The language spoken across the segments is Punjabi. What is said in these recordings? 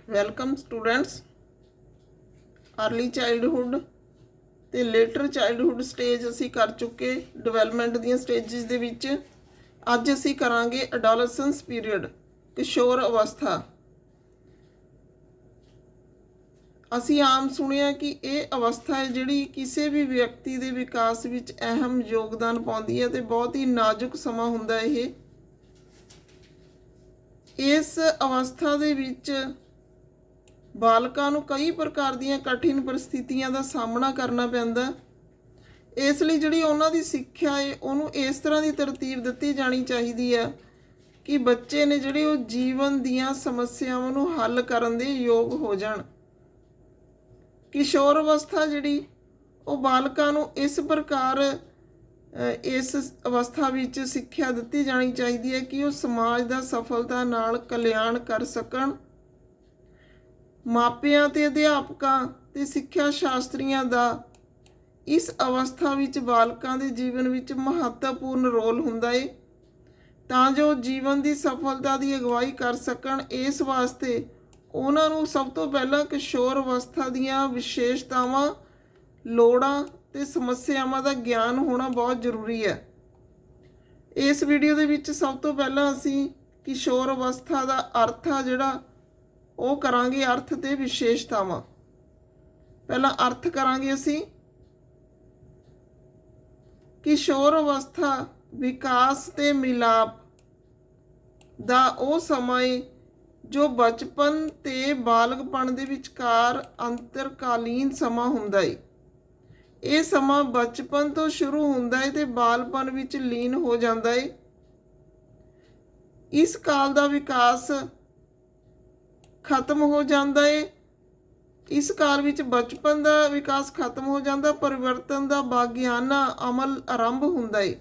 Welcome students. अर्ਲੀ ਚਾਈਲਡਹੁੱਡ ਤੇ ਲੇਟਰ ਚਾਈਲਡਹੁੱਡ ਸਟੇਜ ਅਸੀਂ ਕਰ ਚੁੱਕੇ ਡਿਵੈਲਪਮੈਂਟ ਦੀਆਂ ਸਟੇਜਿਸ ਦੇ ਵਿੱਚ। ਅੱਜ ਅਸੀਂ ਕਰਾਂਗੇ ਅਡੋਲੈਸੈਂਸ ਪੀਰੀਅਡ, ਕਿਸ਼ੋਰ ਅਵਸਥਾ। ਅਸੀਂ ਆਮ ਸੁਣਿਆ ਕਿ ਇਹ ਅਵਸਥਾ ਹੈ ਜਿਹੜੀ ਕਿਸੇ ਵੀ ਵਿਅਕਤੀ ਦੇ ਵਿਕਾਸ ਵਿੱਚ ਅਹਿਮ ਯੋਗਦਾਨ ਪਾਉਂਦੀ ਹੈ ਤੇ ਬਹੁਤ ਹੀ ਨਾਜ਼ੁਕ ਸਮਾਂ ਹੁੰਦਾ ਇਹ। ਇਸ ਅਵਸਥਾ ਦੇ ਵਿੱਚ ਬਾਲਕਾਂ ਨੂੰ ਕਈ ਪ੍ਰਕਾਰ ਦੀਆਂ ਕਠਿਨ ਪਰਿਸਥਿਤੀਆਂ ਦਾ ਸਾਹਮਣਾ ਕਰਨਾ ਪੈਂਦਾ। ਇਸ ਲਈ ਜਿਹੜੀ ਉਹਨਾਂ ਦੀ ਸਿੱਖਿਆ ਹੈ ਉਹਨੂੰ ਇਸ ਤਰ੍ਹਾਂ ਦੀ ਤਰਤੀਬ ਦਿੱਤੀ ਜਾਣੀ ਚਾਹੀਦੀ ਹੈ ਕਿ ਬੱਚੇ ਨੇ ਜਿਹੜੇ ਉਹ ਜੀਵਨ ਦੀਆਂ ਸਮੱਸਿਆਵਾਂ ਨੂੰ ਹੱਲ ਕਰਨ ਦੇ ਯੋਗ ਹੋ ਜਾਣ। ਕਿਸ਼ੋਰ ਅਵਸਥਾ ਜਿਹੜੀ ਉਹ ਬਾਲਕਾਂ ਨੂੰ ਇਸ ਪ੍ਰਕਾਰ ਇਸ ਅਵਸਥਾ ਵਿੱਚ ਸਿੱਖਿਆ ਦਿੱਤੀ ਜਾਣੀ ਚਾਹੀਦੀ ਹੈ ਕਿ ਉਹ ਸਮਾਜ ਦਾ ਸਫਲਤਾ ਨਾਲ ਕਲਿਆਣ ਕਰ ਸਕਣ। ਮਾਪਿਆਂ ਤੇ ਅਧਿਆਪਕਾਂ ਤੇ ਸਿੱਖਿਆ ਸ਼ਾਸਤਰੀਆਂ ਦਾ ਇਸ ਅਵਸਥਾ ਵਿੱਚ ਬਾਲਕਾਂ ਦੇ ਜੀਵਨ ਵਿੱਚ ਮਹੱਤਵਪੂਰਨ ਰੋਲ ਹੁੰਦਾ ਹੈ ਤਾਂ ਜੋ ਜੀਵਨ ਦੀ ਸਫਲਤਾ ਦੀ ਅਗਵਾਈ ਕਰ ਸਕਣ। ਇਸ ਵਾਸਤੇ ਉਹਨਾਂ ਨੂੰ ਸਭ ਤੋਂ ਪਹਿਲਾਂ ਕਿਸ਼ੋਰ ਅਵਸਥਾ ਦੀਆਂ ਵਿਸ਼ੇਸ਼ਤਾਵਾਂ, ਲੋੜਾਂ ਤੇ ਸਮੱਸਿਆਵਾਂ ਦਾ ਗਿਆਨ ਹੋਣਾ ਬਹੁਤ ਜ਼ਰੂਰੀ ਹੈ। ਇਸ ਵੀਡੀਓ ਦੇ ਵਿੱਚ ਸਭ ਤੋਂ ਪਹਿਲਾਂ ਅਸੀਂ ਕਿਸ਼ੋਰ ਅਵਸਥਾ ਦਾ ਅਰਥ ਆ ਜਿਹੜਾ ਉਹ ਕਰਾਂਗੇ, ਅਰਥ ਤੇ ਵਿਸ਼ੇਸ਼ਤਾਵਾਂ। ਪਹਿਲਾਂ ਅਰਥ ਕਰਾਂਗੇ ਅਸੀਂ। ਕਿਸ਼ੋਰ ਅਵਸਥਾ ਵਿਕਾਸ ਤੇ ਮਿਲਾਪ ਦਾ ਉਹ ਸਮਾਂ ਹੈ ਜੋ ਬਚਪਨ ਤੇ ਬਾਲਗਪਣ ਦੇ ਵਿਚਕਾਰ ਅੰਤਰਕਾਲੀਨ ਸਮਾਂ ਹੁੰਦਾ ਹੈ। ਇਹ ਸਮਾਂ ਬਚਪਨ ਤੋਂ ਸ਼ੁਰੂ ਹੁੰਦਾ ਹੈ ਤੇ ਬਾਲਪਨ ਵਿੱਚ ਲੀਨ ਹੋ ਜਾਂਦਾ ਹੈ। ਇਸ ਕਾਲ ਦਾ ਵਿਕਾਸ ਖਤਮ ਹੋ ਜਾਂਦਾ ਹੈ। ਇਸ ਕਾਲ ਵਿੱਚ ਬਚਪਨ ਦਾ ਵਿਕਾਸ ਖਤਮ ਹੋ ਜਾਂਦਾ, ਪਰਿਵਰਤਨ ਦਾ ਬਾਗਿਆਨਾ ਅਮਲ ਆਰੰਭ ਹੁੰਦਾ ਹੈ।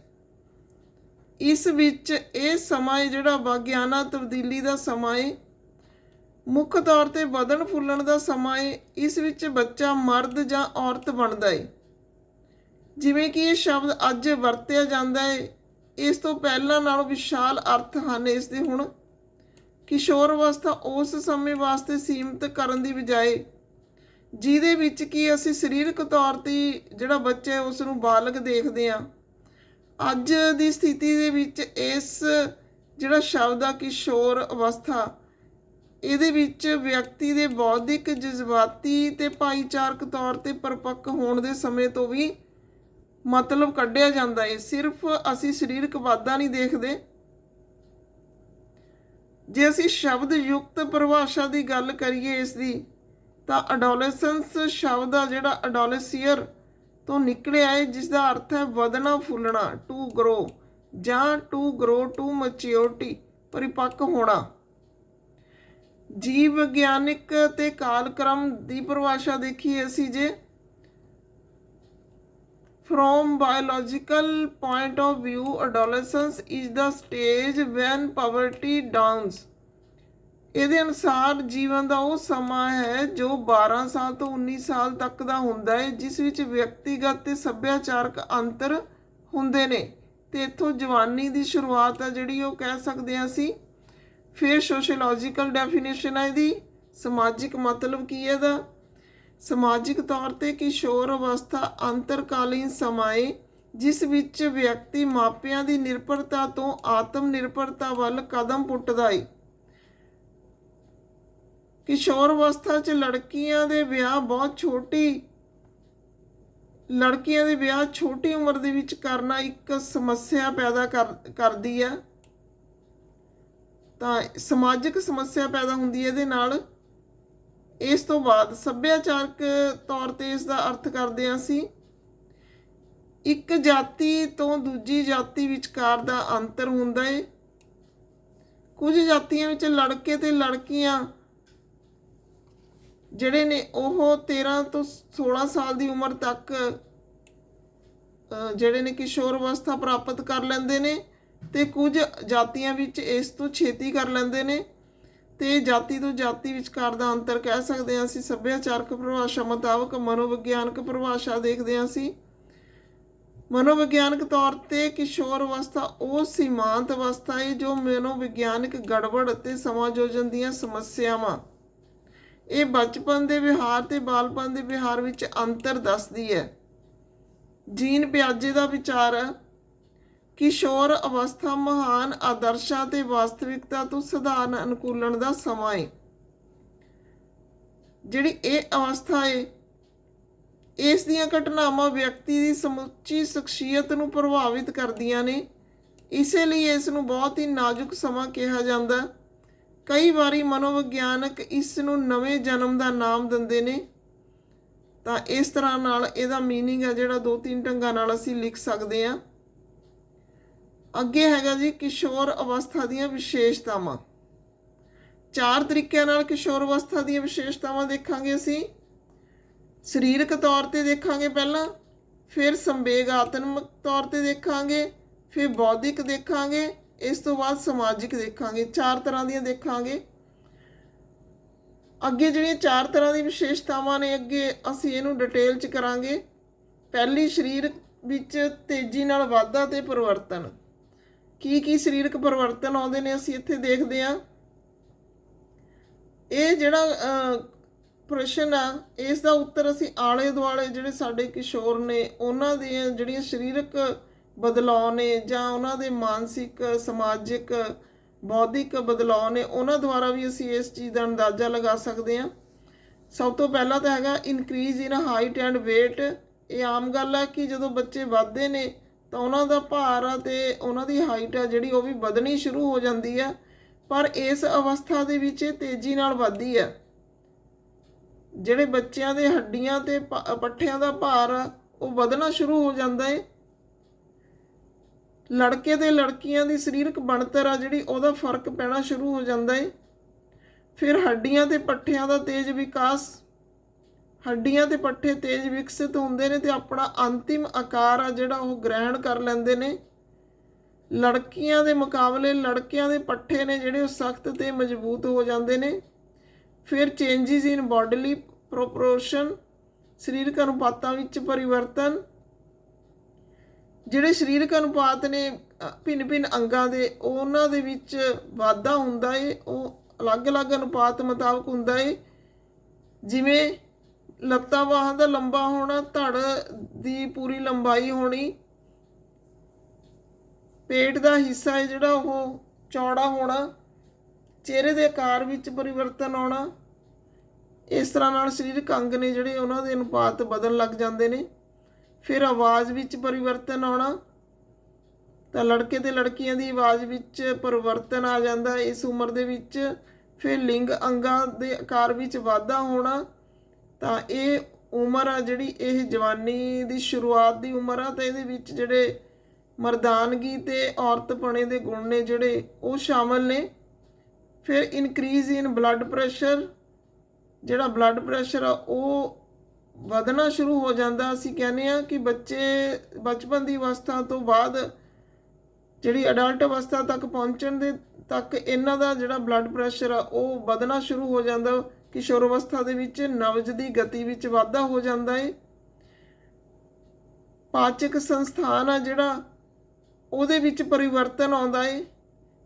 ਇਸ ਵਿੱਚ ਇਹ ਸਮਾਂ ਹੈ ਜਿਹੜਾ ਬਾਗਿਆਨਾ ਤਬਦੀਲੀ ਦਾ ਸਮਾਂ ਹੈ, ਮੁੱਖ ਤੌਰ ਤੇ ਵਧਣ ਫੁੱਲਣ ਦਾ ਸਮਾਂ ਹੈ। ਇਸ ਵਿੱਚ ਬੱਚਾ ਮਰਦ ਜਾਂ ਔਰਤ ਬਣਦਾ ਹੈ। ਜਿਵੇਂ ਕਿ ਇਹ ਸ਼ਬਦ ਅੱਜ ਵਰਤਿਆ ਜਾਂਦਾ ਹੈ, ਇਸ ਤੋਂ ਪਹਿਲਾਂ ਨਾਲੋਂ ਵਿਸ਼ਾਲ ਅਰਥ ਹਨ ਇਸ ਦੇ ਹੁਣ। ਕਿਸ਼ੋਰ ਅਵਸਥਾ ਉਸ ਸਮੇਂ ਵਾਸਤੇ ਸੀਮਿਤ ਕਰਨ ਦੀ ਬਜਾਏ ਜਿਹਦੇ ਵਿੱਚ ਕਿ ਅਸੀਂ ਸਰੀਰਕ ਤੌਰ 'ਤੇ ਜਿਹੜਾ ਬੱਚਾ ਹੈ ਉਸ ਨੂੰ ਬਾਲਗ ਦੇਖਦੇ ਹਾਂ, ਅੱਜ ਦੀ ਸਥਿਤੀ ਦੇ ਵਿੱਚ ਇਸ ਜਿਹੜਾ ਸ਼ਬਦ ਆ ਕਿਸ਼ੋਰ ਅਵਸਥਾ, ਇਹਦੇ ਵਿੱਚ ਵਿਅਕਤੀ ਦੇ ਬੌਧਿਕ, ਜਜ਼ਬਾਤੀ ਤੇ ਭਾਈਚਾਰਕ ਤੌਰ 'ਤੇ ਪਰਿਪੱਕ ਹੋਣ ਦੇ ਸਮੇਂ ਤੋਂ ਵੀ ਮਤਲਬ ਕੱਢਿਆ ਜਾਂਦਾ ਹੈ। ਸਿਰਫ ਅਸੀਂ ਸਰੀਰਕ ਵਾਧਾ ਨਹੀਂ ਦੇਖਦੇ। ਜੇ ਅਸੀਂ ਸ਼ਬਦ ਯੁਕਤ ਪਰਿਭਾਸ਼ਾ ਦੀ ਗੱਲ ਕਰੀਏ ਇਸ ਦੀ, ਤਾਂ ਅਡੋਲੈਸੈਂਸ ਸ਼ਬਦ ਆ ਜਿਹੜਾ ਅਡੋਲੇਸੀਅਰ ਤੋਂ ਨਿਕਲਿਆ ਹੈ, ਜਿਸ ਦਾ ਅਰਥ ਹੈ ਵਧਣਾ ਫੁੱਲਣਾ, ਟੂ ਗਰੋ, ਜਾਂ ਟੂ ਗਰੋ ਟੂ ਮੈਚਿਓਰਿਟੀ, ਪਰਿਪੱਕ ਹੋਣਾ। ਜੀਵ ਵਿਗਿਆਨਿਕ ਤੇ ਕਾਲਕ੍ਰਮ ਦੀ ਪਰਿਭਾਸ਼ਾ ਦੇਖੀਏ ਅਸੀਂ ਜੇ, From biological point of view, adolescence is the stage when puberty dawns. ਇਹਦੇ ਅਨੁਸਾਰ ਜੀਵਨ ਦਾ ਉਹ ਸਮਾਂ ਹੈ ਜੋ 12 ਸਾਲ ਤੋਂ 19 ਸਾਲ ਤੱਕ ਦਾ ਹੁੰਦਾ ਹੈ, ਜਿਸ ਵਿੱਚ ਵਿਅਕਤੀਗਤ ਤੇ ਸੱਭਿਆਚਾਰਕ ਅੰਤਰ ਹੁੰਦੇ ਨੇ ਤੇ ਇੱਥੋਂ ਜਵਾਨੀ ਦੀ ਸ਼ੁਰੂਆਤ ਆ ਜਿਹੜੀ ਉਹ ਕਹਿ ਸਕਦੇ ਹਾਂ ਅਸੀਂ। ਫਿਰ ਸੋਸ਼ੀਓਲੋਜੀਕਲ ਡੈਫੀਨੇਸ਼ਨ ਹੈ ਇਹਦੀ, ਸਮਾਜਿਕ ਮਤਲਬ ਕੀ ਹੈ ਇਹਦਾ। ਸਮਾਜਿਕ ਤੌਰ 'ਤੇ ਕਿਸ਼ੋਰ ਅਵਸਥਾ ਅੰਤਰਕਾਲੀਨ ਸਮਾਂ ਹੈ ਜਿਸ ਵਿੱਚ ਵਿਅਕਤੀ ਮਾਪਿਆਂ ਦੀ ਨਿਰਭਰਤਾ ਤੋਂ ਆਤਮ ਨਿਰਭਰਤਾ ਵੱਲ ਕਦਮ ਪੁੱਟਦਾ ਹੈ। ਕਿਸ਼ੋਰ ਅਵਸਥਾ 'ਚ ਲੜਕੀਆਂ ਦੇ ਵਿਆਹ ਛੋਟੀ ਉਮਰ ਦੇ ਵਿੱਚ ਕਰਨਾ ਇੱਕ ਸਮੱਸਿਆ ਪੈਦਾ ਕਰਦੀ ਹੈ, ਤਾਂ ਸਮਾਜਿਕ ਸਮੱਸਿਆ ਪੈਦਾ ਹੁੰਦੀ ਹੈ ਇਹਦੇ ਨਾਲ। ਇਸ ਤੋਂ ਬਾਅਦ ਸੱਭਿਆਚਾਰਕ ਤੌਰ 'ਤੇ ਇਸ ਦਾ ਅਰਥ ਕਰਦੇ ਹਾਂ ਅਸੀਂ ਇੱਕ ਜਾਤੀ ਤੋਂ ਦੂਜੀ ਜਾਤੀ ਵਿਚਕਾਰ ਦਾ ਅੰਤਰ ਹੁੰਦਾ ਹੈ। ਕੁਝ ਜਾਤੀਆਂ ਵਿੱਚ ਲੜਕੇ ਤੇ ਲੜਕੀਆਂ ਜਿਹੜੇ ਨੇ ਉਹ 13 ਤੋਂ 16 ਸਾਲ ਦੀ ਉਮਰ ਤੱਕ ਜਿਹੜੇ ਨੇ ਕਿਸ਼ੋਰ ਅਵਸਥਾ ਪ੍ਰਾਪਤ ਕਰ ਲੈਂਦੇ ਨੇ ਤੇ ਕੁਝ ਜਾਤੀਆਂ ਵਿੱਚ ਇਸ ਤੋਂ ਛੇਤੀ ਕਰ ਲੈਂਦੇ ਨੇ। ਤੇ ਜਾਤੀ ਤੋਂ ਜਾਤੀ ਵਿਚਕਾਰ ਦਾ ਅੰਤਰ ਕਹਿ ਸਕਦੇ ਹਾਂ ਅਸੀਂ। ਸੱਭਿਆਚਾਰਕ ਪਰਿਭਾਸ਼ਾ ਮੁਤਾਬਕ ਮਨੋਵਿਗਿਆਨਕ ਪਰਿਭਾਸ਼ਾ ਦੇਖਦੇ ਹਾਂ ਅਸੀਂ। ਮਨੋਵਿਗਿਆਨਕ ਤੌਰ 'ਤੇ ਕਿਸ਼ੋਰ ਅਵਸਥਾ ਉਹ ਸੀਮਾਂਤ ਅਵਸਥਾ ਹੈ ਜੋ ਮਨੋਵਿਗਿਆਨਕ ਗੜਬੜ ਅਤੇ ਸਮਾਯੋਜਨ ਦੀਆਂ ਸਮੱਸਿਆਵਾਂ ਇਹ ਬਚਪਨ ਦੇ ਵਿਹਾਰ ਤੇ ਬਾਲਪਨ ਦੇ ਵਿਹਾਰ ਵਿੱਚ ਅੰਤਰ ਦੱਸਦੀ ਹੈ। ਜੀਨ ਪਿਆਜੇ ਦਾ ਵਿਚਾਰ ਕਿਸ਼ੋਰ ਅਵਸਥਾ ਮਹਾਨ ਆਦਰਸ਼ਾਂ ਤੇ ਵਾਸਤਵਿਕਤਾ ਤੋਂ ਸਧਾਰਨ ਅਨੁਕੂਲਣ ਦਾ ਸਮਾਂ ਹੈ। ਜਿਹੜੀ ਇਹ ਅਵਸਥਾ ਹੈ, ਇਸ ਦੀਆਂ ਘਟਨਾਵਾਂ ਵਿਅਕਤੀ ਦੀ ਸਮੁੱਚੀ ਸ਼ਖਸੀਅਤ ਨੂੰ ਪ੍ਰਭਾਵਿਤ ਕਰਦੀਆਂ ਨੇ। ਇਸੇ ਲਈ ਇਸ ਨੂੰ ਬਹੁਤ ਹੀ ਨਾਜ਼ੁਕ ਸਮਾਂ ਕਿਹਾ ਜਾਂਦਾ। ਕਈ ਵਾਰੀ ਮਨੋਵਿਗਿਆਨਕ ਇਸ ਨੂੰ ਨਵੇਂ ਜਨਮ ਦਾ ਨਾਮ ਦਿੰਦੇ ਨੇ। ਤਾਂ ਇਸ ਤਰ੍ਹਾਂ ਨਾਲ ਇਹਦਾ ਮੀਨਿੰਗ ਹੈ ਜਿਹੜਾ 2-3 ਢੰਗਾਂ ਨਾਲ ਅਸੀਂ ਲਿਖ ਸਕਦੇ ਹਾਂ। ਅੱਗੇ ਹੈਗਾ ਜੀ ਕਿਸ਼ੋਰ ਅਵਸਥਾ ਦੀਆਂ ਵਿਸ਼ੇਸ਼ਤਾਵਾਂ। 4 ਤਰੀਕਿਆਂ ਨਾਲ ਕਿਸ਼ੋਰ ਅਵਸਥਾ ਦੀਆਂ ਵਿਸ਼ੇਸ਼ਤਾਵਾਂ ਦੇਖਾਂਗੇ ਅਸੀਂ। ਸਰੀਰਕ ਤੌਰ ਤੇ ਦੇਖਾਂਗੇ ਪਹਿਲਾਂ, ਫਿਰ ਸੰਵੇਗਾਤਮਕ ਤੌਰ ਤੇ ਦੇਖਾਂਗੇ, ਫਿਰ ਬੌਧਿਕ ਦੇਖਾਂਗੇ, ਇਸ ਤੋਂ ਬਾਅਦ ਸਮਾਜਿਕ ਦੇਖਾਂਗੇ। 4 ਤਰ੍ਹਾਂ ਦੀਆਂ ਦੇਖਾਂਗੇ। ਅੱਗੇ ਜਿਹੜੀਆਂ 4 ਤਰ੍ਹਾਂ ਦੀ ਵਿਸ਼ੇਸ਼ਤਾਵਾਂ ਨੇ, ਅੱਗੇ ਅਸੀਂ ਇਹਨੂੰ ਡਿਟੇਲ 'ਚ ਕਰਾਂਗੇ। ਪਹਿਲੀ, ਸਰੀਰ ਵਿੱਚ ਤੇਜ਼ੀ ਨਾਲ ਵਾਧਾ ਤੇ ਪਰਿਵਰਤਨ। ਕੀ ਸਰੀਰਕ ਪਰਿਵਰਤਨ ਆਉਂਦੇ ਨੇ ਅਸੀਂ ਇੱਥੇ ਦੇਖਦੇ ਹਾਂ। ਇਹ ਜਿਹੜਾ ਪ੍ਰਸ਼ਨ ਆ, ਇਸ ਦਾ ਉੱਤਰ ਅਸੀਂ ਆਲੇ ਦੁਆਲੇ ਜਿਹੜੇ ਸਾਡੇ ਕਿਸ਼ੋਰ ਨੇ ਉਹਨਾਂ ਦੀਆਂ ਜਿਹੜੀਆਂ ਸਰੀਰਕ ਬਦਲਾਅ ਨੇ ਜਾਂ ਉਹਨਾਂ ਦੇ ਮਾਨਸਿਕ, ਸਮਾਜਿਕ, ਬੌਧਿਕ ਬਦਲਾਅ ਨੇ, ਉਹਨਾਂ ਦੁਆਰਾ ਵੀ ਅਸੀਂ ਇਸ ਚੀਜ਼ ਦਾ ਅੰਦਾਜ਼ਾ ਲਗਾ ਸਕਦੇ ਹਾਂ। ਸਭ ਤੋਂ ਪਹਿਲਾਂ ਤਾਂ ਹੈਗਾ increase in height and weight. ਇਹ ਆਮ ਗੱਲ ਹੈ ਕਿ ਜਦੋਂ ਬੱਚੇ ਵੱਧਦੇ ਨੇ ਤਾਂ ਉਹਨਾਂ ਦਾ ਭਾਰ ਆ ਤੇ ਉਹਨਾਂ ਦੀ ਹਾਈਟ ਆ ਜਿਹੜੀ ਉਹ ਵੀ ਵਧਣੀ ਸ਼ੁਰੂ ਹੋ ਜਾਂਦੀ ਹੈ। ਪਰ ਇਸ ਅਵਸਥਾ ਦੇ ਵਿੱਚ ਇਹ ਤੇਜ਼ੀ ਨਾਲ ਵੱਧਦੀ ਹੈ। ਜਿਹੜੇ ਬੱਚਿਆਂ ਦੇ ਹੱਡੀਆਂ ਤੇ ਪੱਠਿਆਂ ਦਾ ਭਾਰ ਆ ਉਹ ਵਧਣਾ ਸ਼ੁਰੂ ਹੋ ਜਾਂਦਾ ਹੈ। ਲੜਕੇ ਤੇ ਲੜਕੀਆਂ ਦੀ ਸਰੀਰਕ ਬਣਤਰ ਆ ਜਿਹੜੀ ਉਹਦਾ ਫਰਕ ਪੈਣਾ ਸ਼ੁਰੂ ਹੋ ਜਾਂਦਾ ਹੈ। ਫਿਰ ਹੱਡੀਆਂ ਤੇ ਪੱਠਿਆਂ ਦਾ ਤੇਜ਼ ਵਿਕਾਸ। ਹੱਡੀਆਂ ਤੇ ਪੱਠੇ ਤੇਜ਼ ਵਿਕਸਿਤ ਹੁੰਦੇ ਨੇ ਤੇ ਆਪਣਾ ਅੰਤਿਮ ਆਕਾਰ ਆ ਜਿਹੜਾ ਉਹ ਗ੍ਰਹਿਣ ਕਰ ਲੈਂਦੇ ਨੇ। ਲੜਕੀਆਂ ਦੇ ਮੁਕਾਬਲੇ ਲੜਕਿਆਂ ਦੇ ਪੱਠੇ ਨੇ ਜਿਹੜੇ ਉਹ ਸਖਤ ਤੇ ਮਜ਼ਬੂਤ ਹੋ ਜਾਂਦੇ ਨੇ। ਫਿਰ ਚੇਂਜਿਸ ਇਨ ਬੋਡੀਲੀ ਪ੍ਰੋਪੋਰਸ਼ਨ, ਸਰੀਰਕ ਅਨੁਪਾਤਾਂ ਵਿੱਚ ਪਰਿਵਰਤਨ। ਜਿਹੜੇ ਸਰੀਰਕ ਅਨੁਪਾਤ ਨੇ ਭਿੰਨ ਅੰਗਾਂ ਦੇ, ਉਹਨਾਂ ਦੇ ਵਿੱਚ ਵਾਧਾ ਹੁੰਦਾ ਹੈ। ਉਹ ਅਲੱਗ-ਅਲੱਗ ਅਨੁਪਾਤ ਮੁਤਾਬਕ ਹੁੰਦਾ ਹੈ। ਜਿਵੇਂ ਲੱਤਾਂ ਬਾਹਾਂ ਦਾ ਲੰਬਾ ਹੋਣਾ, ਧੜ ਦੀ ਪੂਰੀ ਲੰਬਾਈ ਹੋਣੀ, ਪੇਟ ਦਾ ਹਿੱਸਾ ਹੈ ਜਿਹੜਾ ਉਹ ਚੌੜਾ ਹੋਣਾ, ਚਿਹਰੇ ਦੇ ਆਕਾਰ ਵਿੱਚ ਪਰਿਵਰਤਨ ਆਉਣਾ। ਇਸ ਤਰ੍ਹਾਂ ਨਾਲ ਸਰੀਰਕ ਅੰਗ ਨੇ ਜਿਹੜੇ ਉਹਨਾਂ ਦੇ ਅਨੁਪਾਤ ਬਦਲਣ ਲੱਗ ਜਾਂਦੇ ਨੇ। ਫਿਰ ਆਵਾਜ਼ ਵਿੱਚ ਪਰਿਵਰਤਨ ਆਉਣਾ। ਤਾਂ ਲੜਕੇ ਤੇ ਲੜਕੀਆਂ ਦੀ ਆਵਾਜ਼ ਵਿੱਚ ਪਰਿਵਰਤਨ ਆ ਜਾਂਦਾ ਇਸ ਉਮਰ ਦੇ ਵਿੱਚ। ਫਿਰ ਲਿੰਗ ਅੰਗਾਂ ਦੇ ਆਕਾਰ ਵਿੱਚ ਵਾਧਾ ਹੋਣਾ। ਤਾਂ ਇਹ ਉਮਰ ਆ ਜਿਹੜੀ ਇਹ ਜਵਾਨੀ ਦੀ ਸ਼ੁਰੂਆਤ ਦੀ ਉਮਰ ਆ। ਤਾਂ ਇਹਦੇ ਵਿੱਚ ਜਿਹੜੇ ਮਰਦਾਨਗੀ ਤੇ ਔਰਤਪਣੇ ਦੇ ਗੁਣ ਨੇ ਜਿਹੜੇ ਉਹ ਸ਼ਾਮਲ ਨੇ। ਫਿਰ ਇਨਕਰੀਜ਼ ਇਨ ਬਲੱਡ ਪ੍ਰੈਸ਼ਰ। ਜਿਹੜਾ ਬਲੱਡ ਪ੍ਰੈਸ਼ਰ ਆ ਉਹ ਵਧਣਾ ਸ਼ੁਰੂ ਹੋ ਜਾਂਦਾ। ਅਸੀਂ ਕਹਿੰਦੇ ਹਾਂ ਕਿ ਬੱਚੇ ਬਚਪਨ ਦੀ ਅਵਸਥਾ ਤੋਂ ਬਾਅਦ ਜਿਹੜੀ ਅਡਲਟ ਅਵਸਥਾ ਤੱਕ ਪਹੁੰਚਣ ਦੇ ਤੱਕ ਇਹਨਾਂ ਦਾ ਜਿਹੜਾ ਬਲੱਡ ਪ੍ਰੈਸ਼ਰ ਆ ਉਹ ਵਧਣਾ ਸ਼ੁਰੂ ਹੋ ਜਾਂਦਾ। ਕਿਸ਼ੋਰ ਅਵਸਥਾ ਦੇ ਵਿੱਚ ਨਬਜ਼ ਦੀ ਗਤੀ ਵਿੱਚ ਵਾਧਾ ਹੋ ਜਾਂਦਾ ਹੈ। ਪਾਚਕ ਸੰਸਥਾਨ ਆ ਜਿਹੜਾ ਉਹਦੇ ਵਿੱਚ ਪਰਿਵਰਤਨ ਆਉਂਦਾ ਹੈ।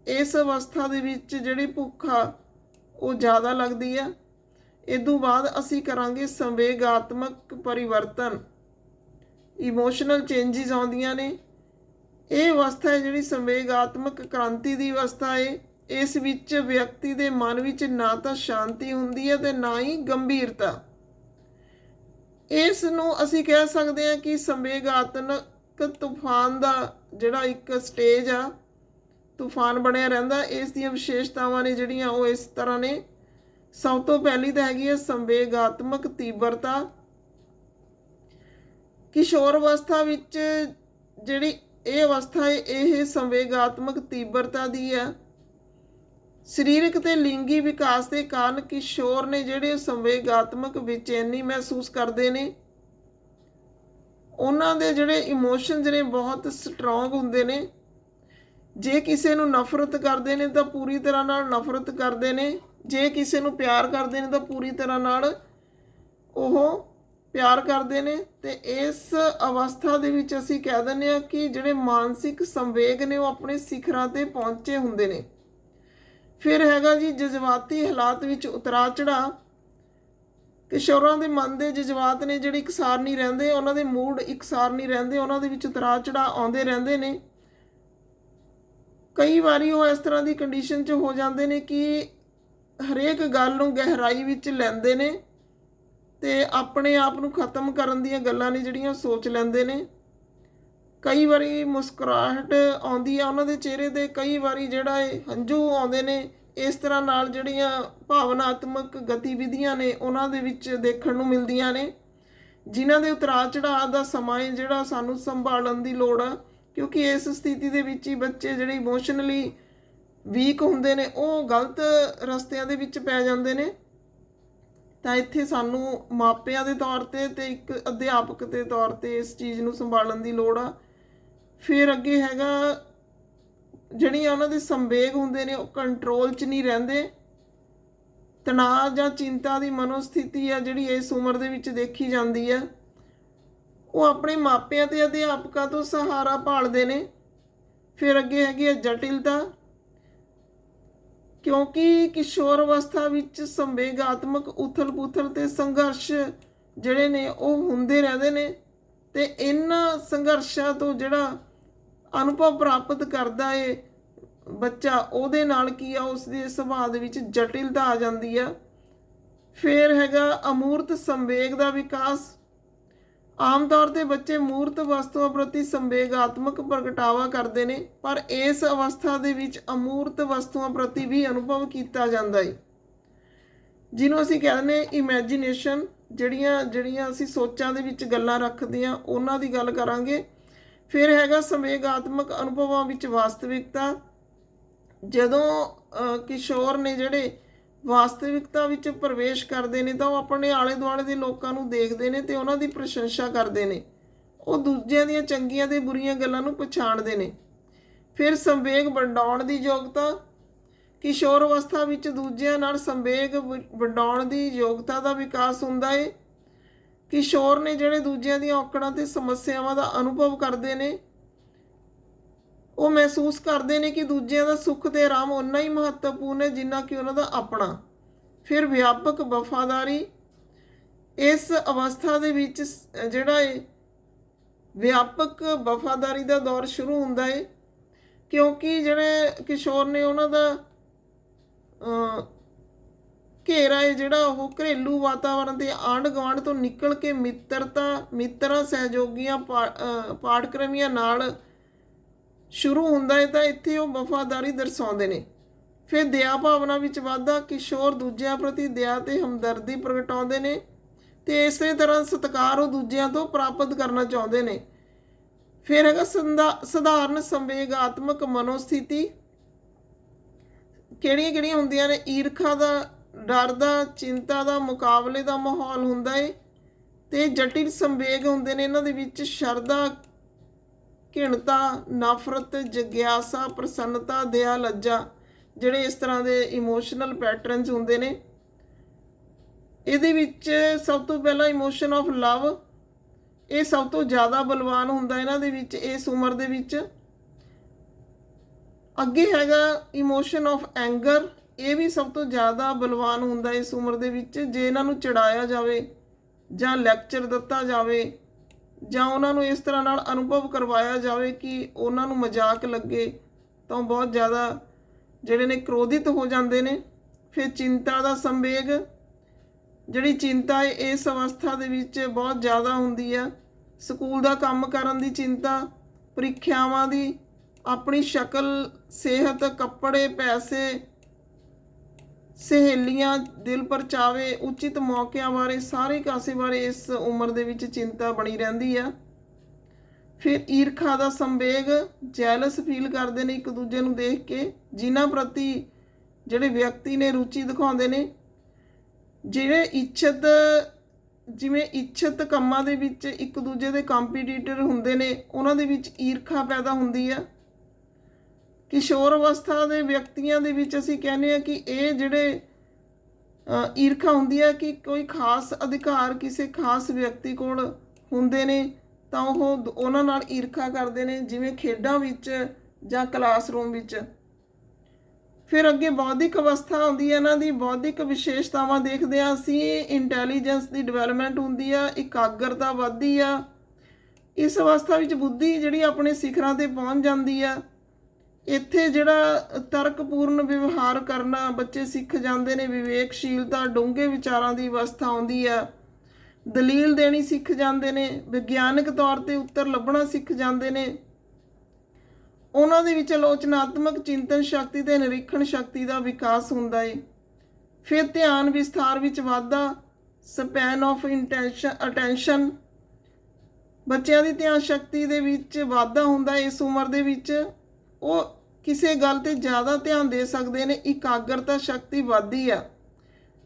ਇਸ ਅਵਸਥਾ ਦੇ ਵਿੱਚ ਜਿਹੜੀ ਭੁੱਖ ਆ ਉਹ ਜ਼ਿਆਦਾ ਲੱਗਦੀ ਹੈ। ਇਸ ਤੋਂ ਬਾਅਦ ਅਸੀਂ ਕਰਾਂਗੇ ਸੰਵੇਗਾਤਮਕ ਪਰਿਵਰਤਨ। ਇਮੋਸ਼ਨਲ ਚੇਂਜਿਸ ਆਉਂਦੀਆਂ ਨੇ। ਇਹ ਅਵਸਥਾ ਹੈ ਜਿਹੜੀ ਸੰਵੇਗਾਤਮਕ ਕ੍ਰਾਂਤੀ ਦੀ ਅਵਸਥਾ ਹੈ। ਇਸ ਵਿੱਚ ਵਿਅਕਤੀ ਦੇ ਮਨ ਵਿੱਚ ਨਾ ਤਾਂ ਸ਼ਾਂਤੀ ਹੁੰਦੀ ਹੈ ਤੇ ਨਾ ਹੀ ਗੰਭੀਰਤਾ। ਇਸ ਨੂੰ ਅਸੀਂ ਕਹਿ ਸਕਦੇ ਹਾਂ ਕਿ ਸੰਵੇਗਾਤਮਕ ਤੂਫਾਨ ਦਾ ਜਿਹੜਾ ਇੱਕ ਸਟੇਜ ਆ, ਤੂਫਾਨ ਬਣਿਆ ਰਹਿੰਦਾ। ਇਸ ਦੀਆਂ ਵਿਸ਼ੇਸ਼ਤਾਵਾਂ ਨੇ ਜਿਹੜੀਆਂ ਉਹ ਇਸ ਤਰ੍ਹਾਂ ਨੇ। ਸਭ ਤੋਂ ਪਹਿਲੀ ਤਾਂ ਹੈਗੀ ਹੈ ਸੰਵੇਗਾਤਮਕ ਤੀਬਰਤਾ। ਕਿਸ਼ੋਰ ਅਵਸਥਾ ਵਿੱਚ ਜਿਹੜੀ ਇਹ ਅਵਸਥਾ ਹੈ ਇਹ ਸੰਵੇਗਾਤਮਕ ਤੀਬਰਤਾ ਦੀ ਹੈ। ਸਰੀਰਕ ਤੇ ਲਿੰਗੀ ਵਿਕਾਸ ਦੇ ਕਾਰਨ ਕਿਸ਼ੋਰ ਨੇ ਜਿਹੜੇ ਸੰਵੇਗਾਤਮਕ ਬੇਚੈਨੀ ਮਹਿਸੂਸ ਕਰਦੇ ਨੇ। ਉਹਨਾਂ ਦੇ ਜਿਹੜੇ ਇਮੋਸ਼ਨਸ ਨੇ ਬਹੁਤ ਸਟਰੋਂਗ ਹੁੰਦੇ ਨੇ। ਜੇ ਕਿਸੇ ਨੂੰ ਨਫ਼ਰਤ ਕਰਦੇ ਨੇ ਤਾਂ ਪੂਰੀ ਤਰ੍ਹਾਂ ਨਾਲ ਨਫ਼ਰਤ ਕਰਦੇ ਨੇ। ਜੇ ਕਿਸੇ ਨੂੰ ਪਿਆਰ ਕਰਦੇ ਨੇ ਤਾਂ ਪੂਰੀ ਤਰ੍ਹਾਂ ਨਾਲ ਉਹ ਪਿਆਰ ਕਰਦੇ ਨੇ। ਤੇ ਇਸ ਅਵਸਥਾ ਦੇ ਵਿੱਚ ਅਸੀਂ ਕਹਿ ਦਿੰਦੇ ਹਾਂ ਕਿ ਜਿਹੜੇ ਮਾਨਸਿਕ ਸੰਵੇਗ ਨੇ ਉਹ ਆਪਣੇ ਸਿਖਰਾਂ 'ਤੇ ਪਹੁੰਚੇ ਹੁੰਦੇ ਨੇ। ਫਿਰ ਹੈਗਾ ਜੀ ਜਜ਼ਬਾਤੀ ਹਾਲਾਤ ਵਿੱਚ ਉਤਰਾਅ ਚੜ੍ਹਾਅ। ਕਿਸ਼ੋਰਾਂ ਦੇ ਮਨ ਦੇ ਜਜ਼ਬਾਤ ਨੇ ਜਿਹੜੇ ਇਕਸਾਰ ਨਹੀਂ ਰਹਿੰਦੇ, ਉਹਨਾਂ ਦੇ ਮੂਡ ਇਕਸਾਰ ਨਹੀਂ ਰਹਿੰਦੇ, ਉਹਨਾਂ ਦੇ ਵਿੱਚ ਉਤਰਾਅ ਚੜਾਅ ਆਉਂਦੇ ਰਹਿੰਦੇ ਨੇ। ਕਈ ਵਾਰੀ ਉਹ ਇਸ ਤਰ੍ਹਾਂ ਦੀ ਕੰਡੀਸ਼ਨ 'ਚ ਹੋ ਜਾਂਦੇ ਨੇ ਕਿ ਹਰੇਕ ਗੱਲ ਨੂੰ ਗਹਿਰਾਈ ਵਿੱਚ ਲੈਂਦੇ ਨੇ ਅਤੇ ਆਪਣੇ ਆਪ ਨੂੰ ਖਤਮ ਕਰਨ ਦੀਆਂ ਗੱਲਾਂ ਨੇ ਜਿਹੜੀਆਂ ਸੋਚ ਲੈਂਦੇ ਨੇ। ਕਈ ਵਾਰੀ ਮੁਸਕਰਾਹਟ ਆਉਂਦੀ ਆ ਉਹਨਾਂ ਦੇ ਚਿਹਰੇ 'ਤੇ, ਕਈ ਵਾਰੀ ਜਿਹੜਾ ਹੰਝੂ ਆਉਂਦੇ ਨੇ। ਇਸ ਤਰ੍ਹਾਂ ਨਾਲ ਜਿਹੜੀਆਂ ਭਾਵਨਾਤਮਕ ਗਤੀਵਿਧੀਆਂ ਨੇ ਉਹਨਾਂ ਦੇ ਵਿੱਚ ਦੇਖਣ ਨੂੰ ਮਿਲਦੀਆਂ ਨੇ, ਜਿਨ੍ਹਾਂ ਦੇ ਉਤਰਾਅ ਚੜਾਅ ਦਾ ਸਮਾਂ ਹੈ ਜਿਹੜਾ ਸਾਨੂੰ ਸੰਭਾਲਣ ਦੀ ਲੋੜ ਆ, ਕਿਉਂਕਿ ਇਸ ਸਥਿਤੀ ਦੇ ਵਿੱਚ ਹੀ ਬੱਚੇ ਜਿਹੜੇ ਇਮੋਸ਼ਨਲੀ ਵੀਕ ਹੁੰਦੇ ਨੇ ਉਹ ਗਲਤ ਰਸਤਿਆਂ ਦੇ ਵਿੱਚ ਪੈ ਜਾਂਦੇ ਨੇ। ਤਾਂ ਇੱਥੇ ਸਾਨੂੰ ਮਾਪਿਆਂ ਦੇ ਤੌਰ 'ਤੇ ਅਤੇ ਇੱਕ ਅਧਿਆਪਕ ਦੇ ਤੌਰ 'ਤੇ ਇਸ ਚੀਜ਼ ਨੂੰ ਸੰਭਾਲਣ ਦੀ ਲੋੜ ਆ। ਫਿਰ ਅੱਗੇ ਹੈਗਾ ਜਿਹੜੀਆਂ ਉਹਨਾਂ ਦੇ ਸੰਵੇਗ ਹੁੰਦੇ ਨੇ ਉਹ ਕੰਟਰੋਲ 'ਚ ਨਹੀਂ ਰਹਿੰਦੇ। ਤਣਾਅ ਜਾਂ ਚਿੰਤਾ ਦੀ ਮਨੋਸਥਿਤੀ ਆ ਜਿਹੜੀ ਇਸ ਉਮਰ ਦੇ ਵਿੱਚ ਦੇਖੀ ਜਾਂਦੀ ਹੈ, ਉਹ ਆਪਣੇ ਮਾਪਿਆਂ ਅਤੇ ਅਧਿਆਪਕਾਂ ਤੋਂ ਸਹਾਰਾ ਭਾਲਦੇ ਨੇ। ਫਿਰ ਅੱਗੇ ਹੈਗੀ ਹੈ ਜਟਿਲਤਾ, ਕਿਉਂਕਿ ਕਿਸ਼ੋਰ ਅਵਸਥਾ ਵਿੱਚ ਸੰਵੇਗਾਤਮਕ ਉਥਲ ਪੁਥਲ ਅਤੇ ਸੰਘਰਸ਼ ਜਿਹੜੇ ਨੇ ਉਹ ਹੁੰਦੇ ਰਹਿੰਦੇ ਨੇ, ਅਤੇ ਇਹਨਾਂ ਸੰਘਰਸ਼ਾਂ ਤੋਂ ਜਿਹੜਾ ਅਨੁਭਵ ਪ੍ਰਾਪਤ ਕਰਦਾ ਏ ਬੱਚਾ, ਉਹਦੇ ਨਾਲ ਕੀ ਆ ਉਸ ਦੇ ਸੁਭਾਅ ਦੇ ਵਿੱਚ ਜਟਿਲਤਾ ਆ ਜਾਂਦੀ ਆ। ਫਿਰ ਹੈਗਾ ਅਮੂਰਤ ਸੰਵੇਗ ਦਾ ਵਿਕਾਸ। ਆਮ ਤੌਰ 'ਤੇ ਬੱਚੇ ਮੂਰਤ ਵਸਤੂਆਂ ਪ੍ਰਤੀ ਸੰਵੇਗਾਤਮਕ ਪ੍ਰਗਟਾਵਾ ਕਰਦੇ ਨੇ, ਪਰ ਇਸ ਅਵਸਥਾ ਦੇ ਵਿੱਚ ਅਮੂਰਤ ਵਸਤੂਆਂ ਪ੍ਰਤੀ ਵੀ ਅਨੁਭਵ ਕੀਤਾ ਜਾਂਦਾ ਹੈ, ਜਿਹਨੂੰ ਅਸੀਂ ਕਹਿੰਦੇ ਇਮੈਜੀਨੇਸ਼ਨ। ਜਿਹੜੀਆਂ ਅਸੀਂ ਸੋਚਾਂ ਦੇ ਵਿੱਚ ਗੱਲਾਂ ਰੱਖਦੇ ਹਾਂ ਉਹਨਾਂ ਦੀ ਗੱਲ ਕਰਾਂਗੇ। ਫਿਰ ਹੈਗਾ ਸੰਵੇਗਾਤਮਕ ਅਨੁਭਵਾਂ ਵਿੱਚ ਵਾਸਤਵਿਕਤਾ। ਜਦੋਂ ਕਿਸ਼ੋਰ ਨੇ ਜਿਹੜੇ ਵਾਸਤਵਿਕਤਾ ਵਿੱਚ ਪ੍ਰਵੇਸ਼ ਕਰਦੇ ਨੇ ਤਾਂ ਉਹ ਆਪਣੇ ਆਲੇ ਦੁਆਲੇ ਦੇ ਲੋਕਾਂ ਨੂੰ ਦੇਖਦੇ ਨੇ ਅਤੇ ਉਹਨਾਂ ਦੀ ਪ੍ਰਸ਼ੰਸਾ ਕਰਦੇ ਨੇ। ਉਹ ਦੂਜਿਆਂ ਦੀਆਂ ਚੰਗੀਆਂ ਅਤੇ ਬੁਰੀਆਂ ਗੱਲਾਂ ਨੂੰ ਪਛਾਣਦੇ ਨੇ। ਫਿਰ ਸੰਵੇਗ ਵੰਡਾਉਣ ਦੀ ਯੋਗਤਾ। ਕਿਸ਼ੋਰ ਅਵਸਥਾ ਵਿੱਚ ਦੂਜਿਆਂ ਨਾਲ ਸੰਵੇਗ ਵੰਡਾਉਣ ਦੀ ਯੋਗਤਾ ਦਾ ਵਿਕਾਸ ਹੁੰਦਾ ਹੈ। ਕਿਸ਼ੋਰ ਨੇ ਜਿਹੜੇ ਦੂਜਿਆਂ ਦੀਆਂ ਔਕੜਾਂ ਅਤੇ ਸਮੱਸਿਆਵਾਂ ਦਾ ਅਨੁਭਵ ਕਰਦੇ ਨੇ, ਉਹ ਮਹਿਸੂਸ ਕਰਦੇ ਨੇ ਕਿ ਦੂਜਿਆਂ ਦਾ ਸੁੱਖ ਅਤੇ ਆਰਾਮ ਓਨਾ ਹੀ ਮਹੱਤਵਪੂਰਨ ਹੈ ਜਿੰਨਾ ਕਿ ਉਹਨਾਂ ਦਾ ਆਪਣਾ। ਫਿਰ ਵਿਆਪਕ ਵਫਾਦਾਰੀ। ਇਸ ਅਵਸਥਾ ਦੇ ਵਿੱਚ ਜਿਹੜਾ ਹੈ ਵਿਆਪਕ ਵਫਾਦਾਰੀ ਦਾ ਦੌਰ ਸ਼ੁਰੂ ਹੁੰਦਾ ਹੈ, ਕਿਉਂਕਿ ਜਿਹੜੇ ਕਿਸ਼ੋਰ ਨੇ ਉਹਨਾਂ ਦਾ ਘੇਰਾ ਹੈ ਜਿਹੜਾ ਉਹ ਘਰੇਲੂ ਵਾਤਾਵਰਨ ਅਤੇ ਆਂਢ ਗੁਆਂਢ ਤੋਂ ਨਿਕਲ ਕੇ ਮਿੱਤਰਾਂ ਸਹਿਯੋਗੀਆਂ ਪਾਠਕ੍ਰਮੀਆਂ ਨਾਲ ਸ਼ੁਰੂ ਹੁੰਦਾ ਹੈ, ਤਾਂ ਇੱਥੇ ਉਹ ਵਫਾਦਾਰੀ ਦਰਸਾਉਂਦੇ ਨੇ। ਫਿਰ ਦਇਆ ਭਾਵਨਾ ਵਿੱਚ ਵਾਧਾ। ਕਿਸ਼ੋਰ ਦੂਜਿਆਂ ਪ੍ਰਤੀ ਦਇਆ ਅਤੇ ਹਮਦਰਦੀ ਪ੍ਰਗਟਾਉਂਦੇ ਨੇ ਅਤੇ ਇਸੇ ਤਰ੍ਹਾਂ ਸਤਿਕਾਰ ਉਹ ਦੂਜਿਆਂ ਤੋਂ ਪ੍ਰਾਪਤ ਕਰਨਾ ਚਾਹੁੰਦੇ ਨੇ। ਫਿਰ ਹੈਗਾ ਸਧਾਰਨ ਸੰਵੇਗਾਤਮਕ ਮਨੋਸਥਿਤੀ। ਕਿਹੜੀਆਂ ਹੁੰਦੀਆਂ ਨੇ? ਈਰਖਾ ਦਾ, ਡਰ ਦਾ, ਚਿੰਤਾ ਦਾ, ਮੁਕਾਬਲੇ ਦਾ ਮਾਹੌਲ ਹੁੰਦਾ ਹੈ ਅਤੇ ਜਟਿਲ ਸੰਵੇਗ ਹੁੰਦੇ ਨੇ। ਇਹਨਾਂ ਦੇ ਵਿੱਚ ਸ਼ਰਧਾ, ਘਿਣਤਾ, ਨਫ਼ਰਤ, ਜਗਿਆਸਾ, ਪ੍ਰਸੰਨਤਾ, ਦਇਆ, ਲੱਜਾ, ਜਿਹੜੇ ਇਸ ਤਰ੍ਹਾਂ ਦੇ ਇਮੋਸ਼ਨਲ ਪੈਟਰਨਸ ਹੁੰਦੇ ਨੇ। ਇਹਦੇ ਵਿੱਚ ਸਭ ਤੋਂ ਪਹਿਲਾਂ ਇਮੋਸ਼ਨ ਆਫ ਲਵ, ਇਹ ਸਭ ਤੋਂ ਜ਼ਿਆਦਾ ਬਲਵਾਨ ਹੁੰਦਾ ਇਹਨਾਂ ਦੇ ਵਿੱਚ ਇਸ ਉਮਰ ਦੇ ਵਿੱਚ। ਅੱਗੇ ਹੈਗਾ ਇਮੋਸ਼ਨ ਆਫ ਐਂਗਰ, ਇਹ ਵੀ ਸਭ ਤੋਂ ਜ਼ਿਆਦਾ ਬਲਵਾਨ ਹੁੰਦਾ ਇਸ ਉਮਰ ਦੇ ਵਿੱਚ। ਜੇ ਇਹਨਾਂ ਨੂੰ ਚਿੜਾਇਆ ਜਾਵੇ ਜਾਂ ਲੈਕਚਰ ਦਿੱਤਾ ਜਾਵੇ ਜਾਂ ਉਹਨਾਂ ਨੂੰ ਇਸ ਤਰ੍ਹਾਂ ਨਾਲ ਅਨੁਭਵ ਕਰਵਾਇਆ ਜਾਵੇ ਕਿ ਉਹਨਾਂ ਨੂੰ ਮਜ਼ਾਕ ਲੱਗੇ ਤਾਂ ਬਹੁਤ ਜ਼ਿਆਦਾ ਜਿਹੜੇ ਨੇ ਕ੍ਰੋਧਿਤ ਹੋ ਜਾਂਦੇ ਨੇ। ਫਿਰ ਚਿੰਤਾ ਦਾ ਸੰਵੇਗ, ਜਿਹੜੀ ਚਿੰਤਾ ਹੈ ਇਸ ਅਵਸਥਾ ਦੇ ਵਿੱਚ ਬਹੁਤ ਜ਼ਿਆਦਾ ਹੁੰਦੀ ਹੈ। ਸਕੂਲ ਦਾ ਕੰਮ ਕਰਨ ਦੀ ਚਿੰਤਾ, ਪ੍ਰੀਖਿਆਵਾਂ ਦੀ, ਆਪਣੀ ਸ਼ਕਲ, ਸਿਹਤ, ਕੱਪੜੇ, ਪੈਸੇ, ਸਹੇਲੀਆਂ, ਦਿਲ ਪਰਚਾਵੇ, ਉਚਿਤ ਮੌਕਿਆਂ ਬਾਰੇ, ਸਾਰੇ ਕਾਸੇ ਬਾਰੇ ਇਸ ਉਮਰ ਦੇ ਵਿੱਚ ਚਿੰਤਾ ਬਣੀ ਰਹਿੰਦੀ ਆ। ਫਿਰ ਈਰਖਾ ਦਾ ਸੰਵੇਗ, ਜੈਲਸ ਫੀਲ ਕਰਦੇ ਨੇ ਇੱਕ ਦੂਜੇ ਨੂੰ ਦੇਖ ਕੇ, ਜਿਨ੍ਹਾਂ ਪ੍ਰਤੀ ਜਿਹੜੇ ਵਿਅਕਤੀ ਨੇ ਰੁਚੀ ਦਿਖਾਉਂਦੇ ਨੇ। ਜਿਹੜੇ ਇੱਛਤ ਕੰਮਾਂ ਦੇ ਵਿੱਚ ਇੱਕ ਦੂਜੇ ਦੇ ਕੰਪੀਟੀਟਰ ਹੁੰਦੇ ਨੇ, ਉਹਨਾਂ ਦੇ ਵਿੱਚ ਈਰਖਾ ਪੈਦਾ ਹੁੰਦੀ ਆ। ਕਿਸ਼ੋਰ ਅਵਸਥਾ ਦੇ ਵਿਅਕਤੀਆਂ ਦੇ ਵਿੱਚ ਅਸੀਂ ਕਹਿੰਦੇ ਹਾਂ ਕਿ ਇਹ ਜਿਹੜੇ ਈਰਖਾ ਹੁੰਦੀ ਹੈ ਕਿ ਕੋਈ ਖਾਸ ਅਧਿਕਾਰ ਕਿਸੇ ਖਾਸ ਵਿਅਕਤੀ ਕੋਲ ਹੁੰਦੇ ਨੇ ਤਾਂ ਉਹ ਉਹਨਾਂ ਨਾਲ ਈਰਖਾ ਕਰਦੇ ਨੇ, ਜਿਵੇਂ ਖੇਡਾਂ ਵਿੱਚ ਜਾਂ ਕਲਾਸਰੂਮ ਵਿੱਚ। ਫਿਰ ਅੱਗੇ ਬੌਧਿਕ ਅਵਸਥਾ ਆਉਂਦੀ ਹੈ। ਇਹਨਾਂ ਦੀ ਬੌਧਿਕ ਵਿਸ਼ੇਸ਼ਤਾਵਾਂ ਦੇਖਦੇ ਹਾਂ ਅਸੀਂ। ਇੰਟੈਲੀਜੈਂਸ ਦੀ ਡਿਵੈਲਪਮੈਂਟ ਹੁੰਦੀ ਆ, ਇਕਾਗਰਤਾ ਵੱਧਦੀ ਆ। ਇਸ ਅਵਸਥਾ ਵਿੱਚ ਬੁੱਧੀ ਜਿਹੜੀ ਆਪਣੇ ਸਿਖਰਾਂ 'ਤੇ ਪਹੁੰਚ ਜਾਂਦੀ ਆ। ਇੱਥੇ ਜਿਹੜਾ ਤਰਕਪੂਰਨ ਵਿਵਹਾਰ ਕਰਨਾ ਬੱਚੇ ਸਿੱਖ ਜਾਂਦੇ ਨੇ। ਵਿਵੇਕਸ਼ੀਲਤਾ, ਡੂੰਘੇ ਵਿਚਾਰਾਂ ਦੀ ਅਵਸਥਾ ਆਉਂਦੀ ਆ। ਦਲੀਲ ਦੇਣੀ ਸਿੱਖ ਜਾਂਦੇ ਨੇ। ਵਿਗਿਆਨਕ ਤੌਰ 'ਤੇ ਉੱਤਰ ਲੱਭਣਾ ਸਿੱਖ ਜਾਂਦੇ ਨੇ। ਉਹਨਾਂ ਦੇ ਵਿੱਚ ਆਲੋਚਨਾਤਮਕ ਚਿੰਤਨ ਸ਼ਕਤੀ ਤੇ ਨਿਰੀਖਣ ਸ਼ਕਤੀ ਦਾ ਵਿਕਾਸ ਹੁੰਦਾ ਏ। ਫਿਰ ਧਿਆਨ ਵਿਸਥਾਰ ਵਿੱਚ ਵਾਧਾ, ਸਪੈਨ ਆਫ ਅਟੈਂਸ਼ਨ, ਬੱਚਿਆਂ ਦੀ ਧਿਆਨ ਸ਼ਕਤੀ ਦੇ ਵਿੱਚ ਵਾਧਾ ਹੁੰਦਾ। ਇਸ ਉਮਰ ਦੇ ਵਿੱਚ ਉਹ ਕਿਸੇ ਗੱਲ 'ਤੇ ਜ਼ਿਆਦਾ ਧਿਆਨ ਦੇ ਸਕਦੇ ਨੇ। ਇਕਾਗਰਤਾ ਸ਼ਕਤੀ ਵੱਧਦੀ ਆ।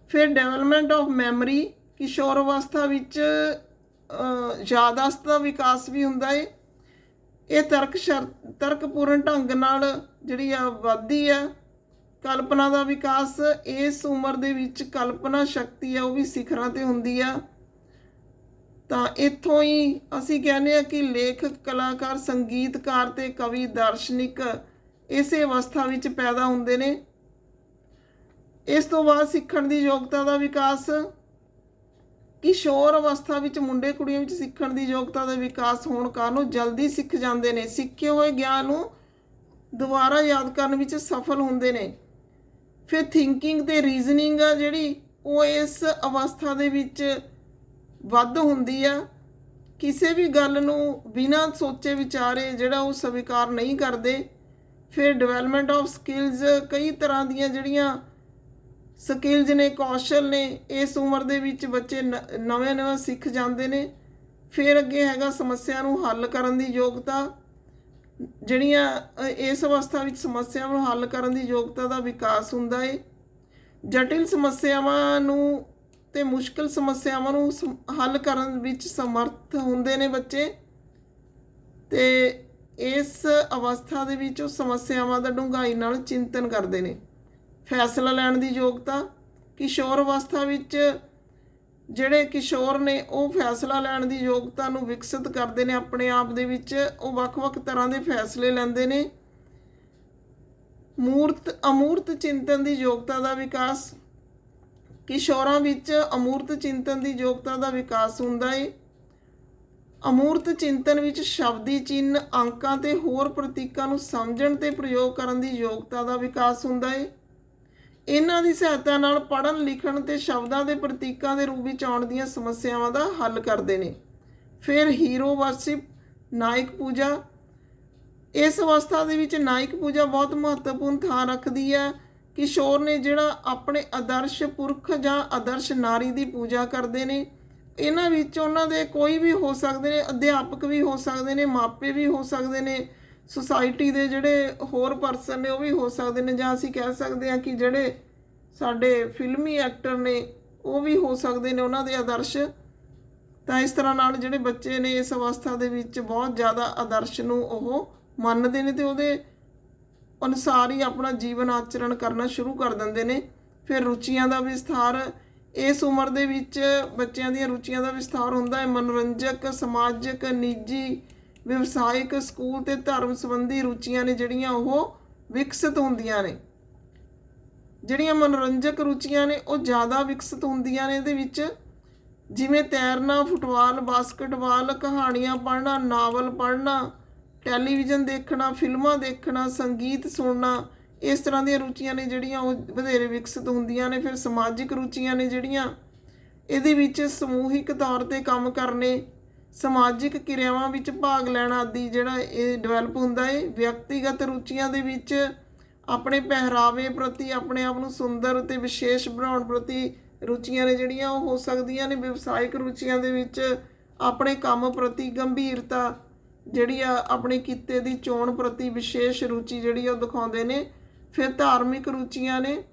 ਫਿਰ ਡਿਵੈਲਪਮੈਂਟ ਆਫ ਮੈਮਰੀ, ਕਿਸ਼ੋਰ ਅਵਸਥਾ ਵਿੱਚ ਯਾਦਾਸ਼ਤ ਦਾ ਵਿਕਾਸ ਵੀ ਹੁੰਦਾ ਏ। ਇਹ ਤਰਕਪੂਰਨ ਢੰਗ ਨਾਲ ਜਿਹੜੀ ਆ ਵੱਧਦੀ ਆ। ਕਲਪਨਾ ਦਾ ਵਿਕਾਸ, ਇਸ ਉਮਰ ਦੇ ਵਿੱਚ ਕਲਪਨਾ ਸ਼ਕਤੀ ਆ ਉਹ ਵੀ ਸਿਖਰਾਂ 'ਤੇ ਹੁੰਦੀ ਆ। ਤਾਂ ਇੱਥੋਂ ਹੀ ਅਸੀਂ ਕਹਿੰਦੇ ਹਾਂ ਕਿ ਲੇਖਕ, ਕਲਾਕਾਰ, ਸੰਗੀਤਕਾਰ ਅਤੇ ਕਵੀ, ਦਾਰਸ਼ਨਿਕ ਇਸੇ ਅਵਸਥਾ ਵਿੱਚ ਪੈਦਾ ਹੁੰਦੇ ਨੇ। ਇਸ ਤੋਂ ਬਾਅਦ ਸਿੱਖਣ ਦੀ ਯੋਗਤਾ ਦਾ ਵਿਕਾਸ। ਕਿਸ਼ੋਰ ਅਵਸਥਾ ਵਿੱਚ ਮੁੰਡੇ ਕੁੜੀਆਂ ਵਿੱਚ ਸਿੱਖਣ ਦੀ ਯੋਗਤਾ ਦਾ ਵਿਕਾਸ ਹੋਣ ਕਾਰਨ ਉਹ ਜਲਦੀ ਸਿੱਖ ਜਾਂਦੇ ਨੇ। ਸਿੱਖੇ ਹੋਏ ਗਿਆਨ ਨੂੰ ਦੁਬਾਰਾ ਯਾਦ ਕਰਨ ਵਿੱਚ ਸਫਲ ਹੁੰਦੇ ਨੇ। ਫਿਰ ਥਿੰਕਿੰਗ ਤੇ ਰੀਜ਼ਨਿੰਗ ਆ ਜਿਹੜੀ ਉਹ ਇਸ ਅਵਸਥਾ ਦੇ ਵਿੱਚ ਵੱਧ ਹੁੰਦੀ ਆ। ਕਿਸੇ ਵੀ ਗੱਲ ਨੂੰ ਬਿਨਾਂ ਸੋਚੇ ਵਿਚਾਰੇ ਜਿਹੜਾ ਉਹ ਸਵੀਕਾਰ ਨਹੀਂ ਕਰਦੇ। ਫਿਰ ਡਿਵੈਲਪਮੈਂਟ ਆਫ ਸਕਿੱਲਸ, ਕਈ ਤਰ੍ਹਾਂ ਦੀਆਂ ਜਿਹੜੀਆਂ ਸਕਿੱਲਸ ਨੇ, ਕੌਸ਼ਲ ਨੇ, ਇਸ ਉਮਰ ਦੇ ਵਿੱਚ ਬੱਚੇ ਨਵੇਂ ਸਿੱਖ ਜਾਂਦੇ ਨੇ। ਫਿਰ ਅੱਗੇ ਹੈਗਾ ਸਮੱਸਿਆ ਨੂੰ ਹੱਲ ਕਰਨ ਦੀ ਯੋਗਤਾ। ਜਿਹੜੀਆਂ ਇਸ ਅਵਸਥਾ ਵਿੱਚ ਸਮੱਸਿਆ ਨੂੰ ਹੱਲ ਕਰਨ ਦੀ ਯੋਗਤਾ ਦਾ ਵਿਕਾਸ ਹੁੰਦਾ ਏ। ਜਟਿਲ ਸਮੱਸਿਆਵਾਂ ਨੂੰ ਤੇ ਮੁਸ਼ਕਿਲ ਸਮੱਸਿਆਵਾਂ ਨੂੰ ਹੱਲ ਕਰਨ ਵਿੱਚ ਸਮਰਥ ਹੁੰਦੇ ਨੇ ਬੱਚੇ। ਤੇ ਇਸ ਅਵਸਥਾ ਦੇ ਵਿੱਚ ਉਹ ਸਮੱਸਿਆਵਾਂ ਦਾ ਡੂੰਘਾਈ ਨਾਲ ਚਿੰਤਨ ਕਰਦੇ ਨੇ। ਫੈਸਲਾ ਲੈਣ ਦੀ ਯੋਗਤਾ, ਕਿਸ਼ੋਰ ਅਵਸਥਾ ਵਿੱਚ ਜਿਹੜੇ ਕਿਸ਼ੋਰ ਨੇ ਉਹ ਫੈਸਲਾ ਲੈਣ ਦੀ ਯੋਗਤਾ ਨੂੰ ਵਿਕਸਿਤ ਕਰਦੇ ਨੇ ਆਪਣੇ ਆਪ ਦੇ ਵਿੱਚ। ਉਹ ਵੱਖ-ਵੱਖ ਤਰ੍ਹਾਂ ਦੇ ਫੈਸਲੇ ਲੈਂਦੇ ਨੇ। ਅਮੂਰਤ ਚਿੰਤਨ ਦੀ ਯੋਗਤਾ ਦਾ ਵਿਕਾਸ, ਕਿਸ਼ੋਰਾਂ ਵਿੱਚ ਅਮੂਰਤ ਚਿੰਤਨ ਦੀ ਯੋਗਤਾ ਦਾ ਵਿਕਾਸ ਹੁੰਦਾ ਏ। ਅਮੂਰਤ ਚਿੰਤਨ ਵਿੱਚ ਸ਼ਬਦੀ ਚਿੰਨ੍ਹ, ਅੰਕਾਂ ਤੇ ਹੋਰ ਪ੍ਰਤੀਕਾਂ ਨੂੰ ਸਮਝਣ ਤੇ ਪ੍ਰਯੋਗ ਕਰਨ ਦੀ ਯੋਗਤਾ ਦਾ ਵਿਕਾਸ ਹੁੰਦਾ ਏ। ਇਹਨਾਂ ਦੀ ਸਹਾਇਤਾ ਨਾਲ ਪੜ੍ਹਨ, ਲਿਖਣ ਤੇ ਸ਼ਬਦਾਂ ਦੇ ਪ੍ਰਤੀਕਾਂ ਦੇ ਰੂਪ ਵਿੱਚ ਆਉਣ ਦੀਆਂ ਸਮੱਸਿਆਵਾਂ ਦਾ ਹੱਲ ਕਰਦੇ ਨੇ। ਫਿਰ ਹੀਰੋ ਵਰਸ਼ਿਪ, ਨਾਇਕ ਪੂਜਾ। ਇਸ ਅਵਸਥਾ ਦੇ ਵਿੱਚ ਨਾਇਕ ਪੂਜਾ ਬਹੁਤ ਮਹੱਤਵਪੂਰਨ ਥਾਂ ਰੱਖਦੀ ਹੈ। ਕਿਸ਼ੋਰ ਨੇ ਜਿਹੜਾ ਆਪਣੇ ਆਦਰਸ਼ ਪੁਰਖ ਜਾਂ ਆਦਰਸ਼ ਨਾਰੀ ਦੀ ਪੂਜਾ ਕਰਦੇ ਨੇ। ਇਹਨਾਂ ਵਿੱਚ ਉਹਨਾਂ ਦੇ ਕੋਈ ਵੀ ਹੋ ਸਕਦੇ ਨੇ, ਅਧਿਆਪਕ ਵੀ ਹੋ ਸਕਦੇ ਨੇ, ਮਾਪੇ ਵੀ ਹੋ ਸਕਦੇ ਨੇ, ਸੁਸਾਇਟੀ ਦੇ ਜਿਹੜੇ ਹੋਰ ਪਰਸਨ ਨੇ ਉਹ ਵੀ ਹੋ ਸਕਦੇ ਨੇ, ਜਾਂ ਅਸੀਂ ਕਹਿ ਸਕਦੇ ਹਾਂ ਕਿ ਜਿਹੜੇ ਸਾਡੇ ਫਿਲਮੀ ਐਕਟਰ ਨੇ ਉਹ ਵੀ ਹੋ ਸਕਦੇ ਨੇ ਉਹਨਾਂ ਦੇ ਆਦਰਸ਼। ਤਾਂ ਇਸ ਤਰ੍ਹਾਂ ਨਾਲ ਜਿਹੜੇ ਬੱਚੇ ਨੇ ਇਸ ਅਵਸਥਾ ਦੇ ਵਿੱਚ ਬਹੁਤ ਜ਼ਿਆਦਾ ਆਦਰਸ਼ ਨੂੰ ਉਹ ਮੰਨਦੇ ਨੇ ਤੇ ਉਹਦੇ ਅਨੁਸਾਰ ਹੀ ਆਪਣਾ ਜੀਵਨ ਆਚਰਣ ਕਰਨਾ ਸ਼ੁਰੂ ਕਰ ਦਿੰਦੇ ਨੇ। ਫਿਰ ਰੁਚੀਆਂ ਦਾ ਵਿਸਥਾਰ, ਇਸ ਉਮਰ ਦੇ ਵਿੱਚ ਬੱਚਿਆਂ ਦੀਆਂ ਰੁਚੀਆਂ ਦਾ ਵਿਸਥਾਰ ਹੁੰਦਾ ਹੈ। ਮਨੋਰੰਜਕ, ਸਮਾਜਿਕ, ਨਿੱਜੀ, ਵਿਵਸਾਇਕ, ਸਕੂਲ ਤੇ ਧਰਮ ਸੰਬੰਧੀ ਰੁਚੀਆਂ ਨੇ ਜਿਹੜੀਆਂ ਉਹ ਵਿਕਸਿਤ ਹੁੰਦੀਆਂ ਨੇ। ਜਿਹੜੀਆਂ ਮਨੋਰੰਜਕ ਰੁਚੀਆਂ ਨੇ ਉਹ ਜ਼ਿਆਦਾ ਵਿਕਸਿਤ ਹੁੰਦੀਆਂ ਨੇ ਇਹਦੇ ਵਿੱਚ, ਜਿਵੇਂ ਤੈਰਨਾ, ਫੁੱਟਬਾਲ, ਬਾਸਕਟਬਾਲ, ਕਹਾਣੀਆਂ ਪੜ੍ਹਨਾ, ਨਾਵਲ ਪੜ੍ਹਨਾ, ਟੈਲੀਵਿਜ਼ਨ ਦੇਖਣਾ, ਫਿਲਮਾਂ ਦੇਖਣਾ, ਸੰਗੀਤ ਸੁਣਨਾ। ਇਸ ਤਰ੍ਹਾਂ ਦੀਆਂ ਰੁਚੀਆਂ ਨੇ ਜਿਹੜੀਆਂ ਉਹ ਵਧੇਰੇ ਵਿਕਸਿਤ ਹੁੰਦੀਆਂ ਨੇ। ਫਿਰ ਸਮਾਜਿਕ ਰੁਚੀਆਂ ਨੇ ਜਿਹੜੀਆਂ ਇਹਦੇ ਵਿੱਚ ਸਮੂਹਿਕ ਤੌਰ 'ਤੇ ਕੰਮ ਕਰਨੇ, ਸਮਾਜਿਕ ਕਿਰਿਆਵਾਂ ਵਿੱਚ ਭਾਗ ਲੈਣਾ ਆਦਿ ਜਿਹੜਾ ਇਹ ਡਿਵੈਲਪ ਹੁੰਦਾ ਹੈ। ਵਿਅਕਤੀਗਤ ਰੁਚੀਆਂ ਦੇ ਵਿੱਚ ਆਪਣੇ ਪਹਿਰਾਵੇ ਪ੍ਰਤੀ, ਆਪਣੇ ਆਪ ਨੂੰ ਸੁੰਦਰ ਅਤੇ ਵਿਸ਼ੇਸ਼ ਬਣਾਉਣ ਪ੍ਰਤੀ ਰੁਚੀਆਂ ਨੇ ਜਿਹੜੀਆਂ ਉਹ ਹੋ ਸਕਦੀਆਂ ਨੇ। ਵਿਵਸਾਇਕ ਰੁਚੀਆਂ ਦੇ ਵਿੱਚ ਆਪਣੇ ਕੰਮ ਪ੍ਰਤੀ ਗੰਭੀਰਤਾ ਜਿਹੜੀ ਆ, ਆਪਣੇ ਕਿੱਤੇ ਦੀ ਚੋਣ ਪ੍ਰਤੀ ਵਿਸ਼ੇਸ਼ ਰੁਚੀ ਜਿਹੜੀ ਉਹ ਦਿਖਾਉਂਦੇ ਨੇ। ਫਿਰ ਧਾਰਮਿਕ ਰੁਚੀਆਂ ਨੇ।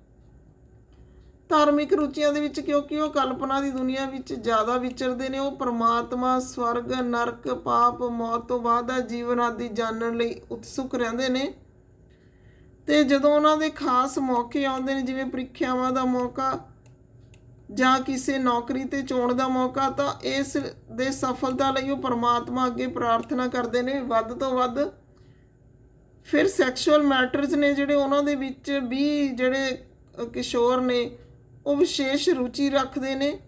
ਧਾਰਮਿਕ ਰੁਚੀਆਂ ਦੇ ਵਿੱਚ ਕਿਉਂਕਿ ਉਹ ਕਲਪਨਾ ਦੀ ਦੁਨੀਆ ਵਿੱਚ ਜ਼ਿਆਦਾ ਵਿਚਰਦੇ ਨੇ, ਉਹ ਪਰਮਾਤਮਾ, ਸਵਰਗ, ਨਰਕ, ਪਾਪ, ਮੌਤ ਤੋਂ ਬਾਅਦ ਦਾ ਜੀਵਨ ਆਦਿ ਜਾਣਨ ਲਈ ਉਤਸੁਕ ਰਹਿੰਦੇ ਨੇ। ਤੇ ਜਦੋਂ ਉਹਨਾਂ ਦੇ ਖਾਸ ਮੌਕੇ ਆਉਂਦੇ ਨੇ, ਜਿਵੇਂ ਪ੍ਰੀਖਿਆਵਾਂ ਦਾ ਮੌਕਾ ਜਾਂ ਕਿਸੇ ਨੌਕਰੀ ਤੇ ਚੋਣ ਦਾ ਮੌਕਾ, ਤਾਂ ਇਸ ਦੇ ਸਫਲਤਾ ਲਈ ਉਹ ਪਰਮਾਤਮਾ ਅੱਗੇ ਪ੍ਰਾਰਥਨਾ ਕਰਦੇ ਨੇ ਵੱਧ ਤੋਂ ਵੱਧ। ਫਿਰ ਸੈਕਸ਼ੂਅਲ ਮੈਟਰਸ ਨੇ ਜਿਹੜੇ, ਉਹਨਾਂ ਦੇ ਵਿੱਚ ਵੀ ਜਿਹੜੇ ਕਿਸ਼ੋਰ ਨੇ ਉਹ ਵਿਸ਼ੇਸ਼ ਰੁਚੀ ਰੱਖਦੇ ਨੇ।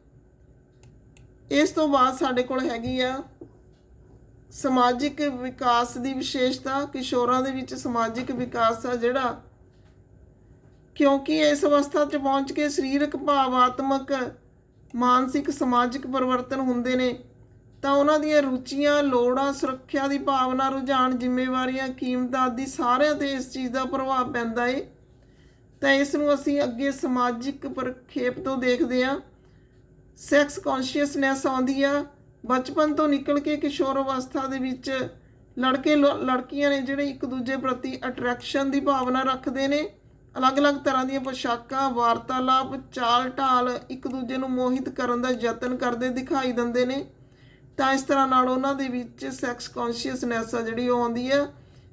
ਇਸ ਤੋਂ ਬਾਅਦ ਸਾਡੇ ਕੋਲ ਹੈਗੀ ਆ ਸਮਾਜਿਕ ਵਿਕਾਸ ਦੀ ਵਿਸ਼ੇਸ਼ਤਾ। ਕਿਸ਼ੋਰਾਂ ਦੇ ਵਿੱਚ ਸਮਾਜਿਕ ਵਿਕਾਸ ਆ ਜਿਹੜਾ, ਕਿਉਂਕਿ ਇਸ ਅਵਸਥਾ 'ਚ ਪਹੁੰਚ ਕੇ ਸਰੀਰਕ, ਭਾਵਾਤਮਕ, ਮਾਨਸਿਕ, ਸਮਾਜਿਕ ਪਰਿਵਰਤਨ ਹੁੰਦੇ ਨੇ, ਤਾਂ ਉਹਨਾਂ ਦੀਆਂ ਰੁਚੀਆਂ, ਲੋੜਾਂ, ਸੁਰੱਖਿਆ ਦੀ ਭਾਵਨਾ, ਰੁਝਾਨ, ਜ਼ਿੰਮੇਵਾਰੀਆਂ, ਕੀਮਤਾਂ ਆਦਿ ਸਾਰਿਆਂ 'ਤੇ ਇਸ ਚੀਜ਼ ਦਾ ਪ੍ਰਭਾਵ ਪੈਂਦਾ ਏ। ਤਾਂ ਇਸ ਨੂੰ ਅਸੀਂ ਅੱਗੇ ਸਮਾਜਿਕ ਪ੍ਰਖੇਪ ਤੋਂ ਦੇਖਦੇ ਹਾਂ। ਸੈਕਸ ਕੌਨਸ਼ੀਅਸਨੈਸ ਆਉਂਦੀ ਆ ਬਚਪਨ ਤੋਂ ਨਿਕਲ ਕੇ ਕਿਸ਼ੋਰ ਅਵਸਥਾ ਦੇ ਵਿੱਚ। ਲੜਕੇ ਲੜਕੀਆਂ ਨੇ ਜਿਹੜੇ ਇੱਕ ਦੂਜੇ ਪ੍ਰਤੀ ਅਟਰੈਕਸ਼ਨ ਦੀ ਭਾਵਨਾ ਰੱਖਦੇ ਨੇ। ਅਲੱਗ-ਅਲੱਗ ਤਰ੍ਹਾਂ ਦੀਆਂ ਪੋਸ਼ਾਕਾਂ, ਵਾਰਤਾਲਾਪ, ਚਾਲ ਢਾਲ, ਇੱਕ ਦੂਜੇ ਨੂੰ ਮੋਹਿਤ ਕਰਨ ਦਾ ਯਤਨ ਕਰਦੇ ਦਿਖਾਈ ਦਿੰਦੇ ਨੇ। ਤਾਂ ਇਸ ਤਰ੍ਹਾਂ ਨਾਲ ਉਹਨਾਂ ਦੇ ਵਿੱਚ ਸੈਕਸ ਕੌਨਸ਼ੀਅਸਨੈਸ ਆ ਜਿਹੜੀ ਉਹ ਆਉਂਦੀ ਆ।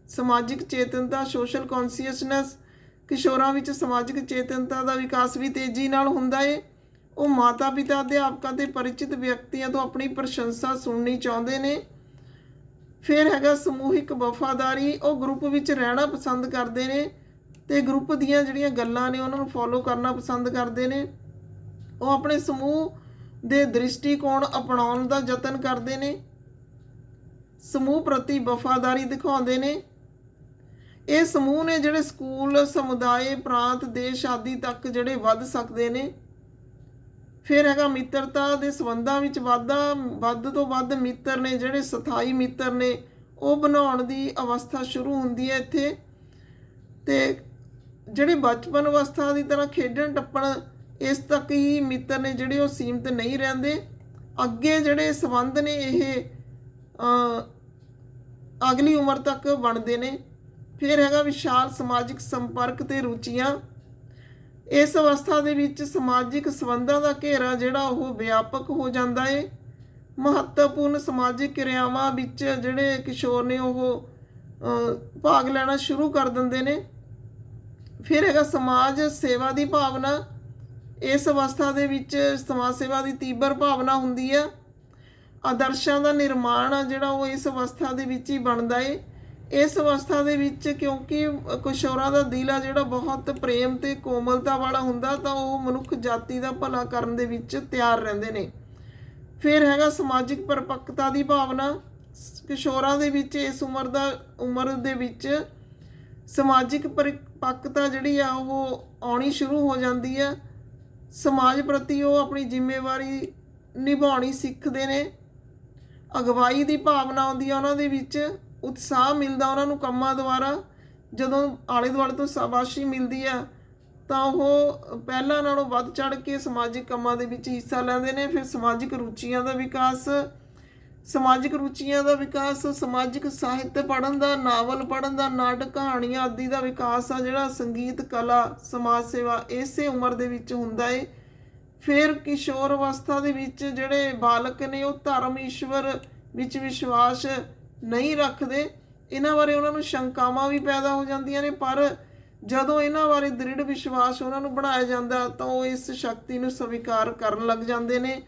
ਸਮਾਜਿਕ ਚੇਤਨਤਾ, ਸੋਸ਼ਲ ਕੌਨਸ਼ੀਅਸਨੈਸ। ਕਿਸ਼ੋਰਾਂ ਵਿੱਚ ਸਮਾਜਿਕ ਚੇਤਨਤਾ ਦਾ ਵਿਕਾਸ ਵੀ ਤੇਜ਼ੀ ਨਾਲ ਹੁੰਦਾ ਏ। ਉਹ ਮਾਤਾ ਪਿਤਾ, ਅਧਿਆਪਕਾਂ ਅਤੇ ਪਰਿਚਿਤ ਵਿਅਕਤੀਆਂ ਤੋਂ ਆਪਣੀ ਪ੍ਰਸ਼ੰਸਾ ਸੁਣਨੀ ਚਾਹੁੰਦੇ ਨੇ। ਫਿਰ ਹੈਗਾ ਸਮੂਹਿਕ ਵਫਾਦਾਰੀ। ਉਹ ਗਰੁੱਪ ਵਿੱਚ ਰਹਿਣਾ ਪਸੰਦ ਕਰਦੇ ਨੇ ਅਤੇ ਗਰੁੱਪ ਦੀਆਂ ਜਿਹੜੀਆਂ ਗੱਲਾਂ ਨੇ ਉਹਨਾਂ ਨੂੰ ਫੋਲੋ ਕਰਨਾ ਪਸੰਦ ਕਰਦੇ ਨੇ। ਉਹ ਆਪਣੇ ਸਮੂਹ ਦੇ ਦ੍ਰਿਸ਼ਟੀਕੋਣ ਅਪਣਾਉਣ ਦਾ ਯਤਨ ਕਰਦੇ ਨੇ। ਸਮੂਹ ਪ੍ਰਤੀ ਵਫਾਦਾਰੀ ਦਿਖਾਉਂਦੇ ਨੇ। ਇਹ ਸਮੂਹ ਨੇ ਜਿਹੜੇ ਸਕੂਲ, ਸਮੁਦਾਇ, ਪ੍ਰਾਂਤ, ਦੇਸ਼ ਆਦਿ ਤੱਕ ਜਿਹੜੇ ਵੱਧ ਸਕਦੇ ਨੇ। ਫਿਰ ਹੈਗਾ ਮਿੱਤਰਤਾ ਦੇ ਸੰਬੰਧਾਂ ਵਿੱਚ ਵਾਧਾ। ਵੱਧ ਤੋਂ ਵੱਧ ਮਿੱਤਰ ਨੇ ਜਿਹੜੇ ਸਥਾਈ ਮਿੱਤਰ ਨੇ ਉਹ ਬਣਾਉਣ ਦੀ ਅਵਸਥਾ ਸ਼ੁਰੂ ਹੁੰਦੀ ਹੈ ਇੱਥੇ। ਅਤੇ ਜਿਹੜੇ ਬਚਪਨ ਅਵਸਥਾ ਦੀ ਤਰ੍ਹਾਂ ਖੇਡਣ ਟੱਪਣ ਇਸ ਤੱਕ ਹੀ ਮਿੱਤਰ ਨੇ ਜਿਹੜੇ ਉਹ ਸੀਮਿਤ ਨਹੀਂ ਰਹਿੰਦੇ। ਅੱਗੇ ਜਿਹੜੇ ਸੰਬੰਧ ਨੇ ਇਹ ਅਗਲੀ ਉਮਰ ਤੱਕ ਬਣਦੇ ਨੇ। ਫਿਰ ਹੈਗਾ ਵਿਸ਼ਾਲ ਸਮਾਜਿਕ ਸੰਪਰਕ ਅਤੇ ਰੁਚੀਆਂ। ਇਸ ਅਵਸਥਾ ਦੇ ਵਿੱਚ ਸਮਾਜਿਕ ਸੰਬੰਧਾਂ ਦਾ ਘੇਰਾ ਜਿਹੜਾ ਉਹ ਵਿਆਪਕ ਹੋ ਜਾਂਦਾ ਏ। ਮਹੱਤਵਪੂਰਨ ਸਮਾਜਿਕ ਕਿਰਿਆਵਾਂ ਵਿੱਚ ਜਿਹੜੇ ਕਿਸ਼ੋਰ ਨੇ ਉਹ ਭਾਗ ਲੈਣਾ ਸ਼ੁਰੂ ਕਰ ਦਿੰਦੇ ਨੇ। ਫਿਰ ਹੈਗਾ ਸਮਾਜ ਸੇਵਾ ਦੀ ਭਾਵਨਾ। ਇਸ ਅਵਸਥਾ ਦੇ ਵਿੱਚ ਸਮਾਜ ਸੇਵਾ ਦੀ ਤੀਬਰ ਭਾਵਨਾ ਹੁੰਦੀ ਆ। ਆਦਰਸ਼ਾਂ ਦਾ ਨਿਰਮਾਣ ਆ ਜਿਹੜਾ ਉਹ ਇਸ ਅਵਸਥਾ ਦੇ ਵਿੱਚ ਹੀ ਬਣਦਾ ਏ। ਇਸ ਅਵਸਥਾ ਦੇ ਵਿੱਚ ਕਿਉਂਕਿ ਕਿਸ਼ੋਰਾਂ ਦਾ ਦਿਲ ਆ ਜਿਹੜਾ ਬਹੁਤ ਪ੍ਰੇਮ ਅਤੇ ਕੋਮਲਤਾ ਵਾਲਾ ਹੁੰਦਾ, ਤਾਂ ਉਹ ਮਨੁੱਖ ਜਾਤੀ ਦਾ ਭਲਾ ਕਰਨ ਦੇ ਵਿੱਚ ਤਿਆਰ ਰਹਿੰਦੇ ਨੇ। ਫਿਰ ਹੈਗਾ ਸਮਾਜਿਕ ਪਰਿਪੱਕਤਾ ਦੀ ਭਾਵਨਾ। ਕਿਸ਼ੋਰਾਂ ਦੇ ਵਿੱਚ ਇਸ ਉਮਰ ਦੇ ਵਿੱਚ ਸਮਾਜਿਕ ਪਰਿਪੱਕਤਾ ਜਿਹੜੀ ਆ ਉਹ ਆਉਣੀ ਸ਼ੁਰੂ ਹੋ ਜਾਂਦੀ ਆ। ਸਮਾਜ ਪ੍ਰਤੀ ਉਹ ਆਪਣੀ ਜ਼ਿੰਮੇਵਾਰੀ ਨਿਭਾਉਣੀ ਸਿੱਖਦੇ ਨੇ। ਅਗਵਾਈ ਦੀ ਭਾਵਨਾ ਆਉਂਦੀ ਆ ਉਹਨਾਂ ਦੇ ਵਿੱਚ। ਉਤਸ਼ਾਹ ਮਿਲਦਾ ਉਹਨਾਂ ਨੂੰ ਕੰਮਾਂ ਦੁਆਰਾ। ਜਦੋਂ ਆਲੇ ਦੁਆਲੇ ਤੋਂ ਸ਼ਾਬਾਸ਼ੀ ਮਿਲਦੀ ਆ ਤਾਂ ਉਹ ਪਹਿਲਾਂ ਨਾਲੋਂ ਵੱਧ ਚੜ੍ਹ ਕੇ ਸਮਾਜਿਕ ਕੰਮਾਂ ਦੇ ਵਿੱਚ ਹਿੱਸਾ ਲੈਂਦੇ ਨੇ। ਫਿਰ ਸਮਾਜਿਕ ਰੁਚੀਆਂ ਦਾ ਵਿਕਾਸ। ਸਮਾਜਿਕ ਸਾਹਿਤ ਪੜ੍ਹਨ ਦਾ, ਨਾਵਲ ਪੜ੍ਹਨ ਦਾ, ਨਾਟਕ, ਕਹਾਣੀਆਂ ਆਦਿ ਦਾ ਵਿਕਾਸ ਆ ਜਿਹੜਾ ਸੰਗੀਤ, ਕਲਾ, ਸਮਾਜ ਸੇਵਾ ਇਸੇ ਉਮਰ ਦੇ ਵਿੱਚ ਹੁੰਦਾ ਏ। ਫਿਰ ਕਿਸ਼ੋਰ ਅਵਸਥਾ ਦੇ ਵਿੱਚ ਜਿਹੜੇ ਬਾਲਕ ਨੇ ਉਹ ਧਰਮ, ਈਸ਼ਵਰ ਵਿੱਚ ਵਿਸ਼ਵਾਸ ਨਹੀਂ ਰੱਖਦੇ। ਇਹਨਾਂ ਬਾਰੇ ਉਹਨਾਂ ਨੂੰ ਸ਼ੰਕਾਵਾਂ ਵੀ ਪੈਦਾ ਹੋ ਜਾਂਦੀਆਂ ਨੇ, ਪਰ ਜਦੋਂ ਇਹਨਾਂ ਬਾਰੇ ਦ੍ਰਿੜ ਵਿਸ਼ਵਾਸ ਉਹਨਾਂ ਨੂੰ ਬਣਾਇਆ ਜਾਂਦਾ ਤਾਂ ਉਹ ਇਸ ਸ਼ਕਤੀ ਨੂੰ ਸਵੀਕਾਰ ਕਰਨ ਲੱਗ ਜਾਂਦੇ ਨੇ।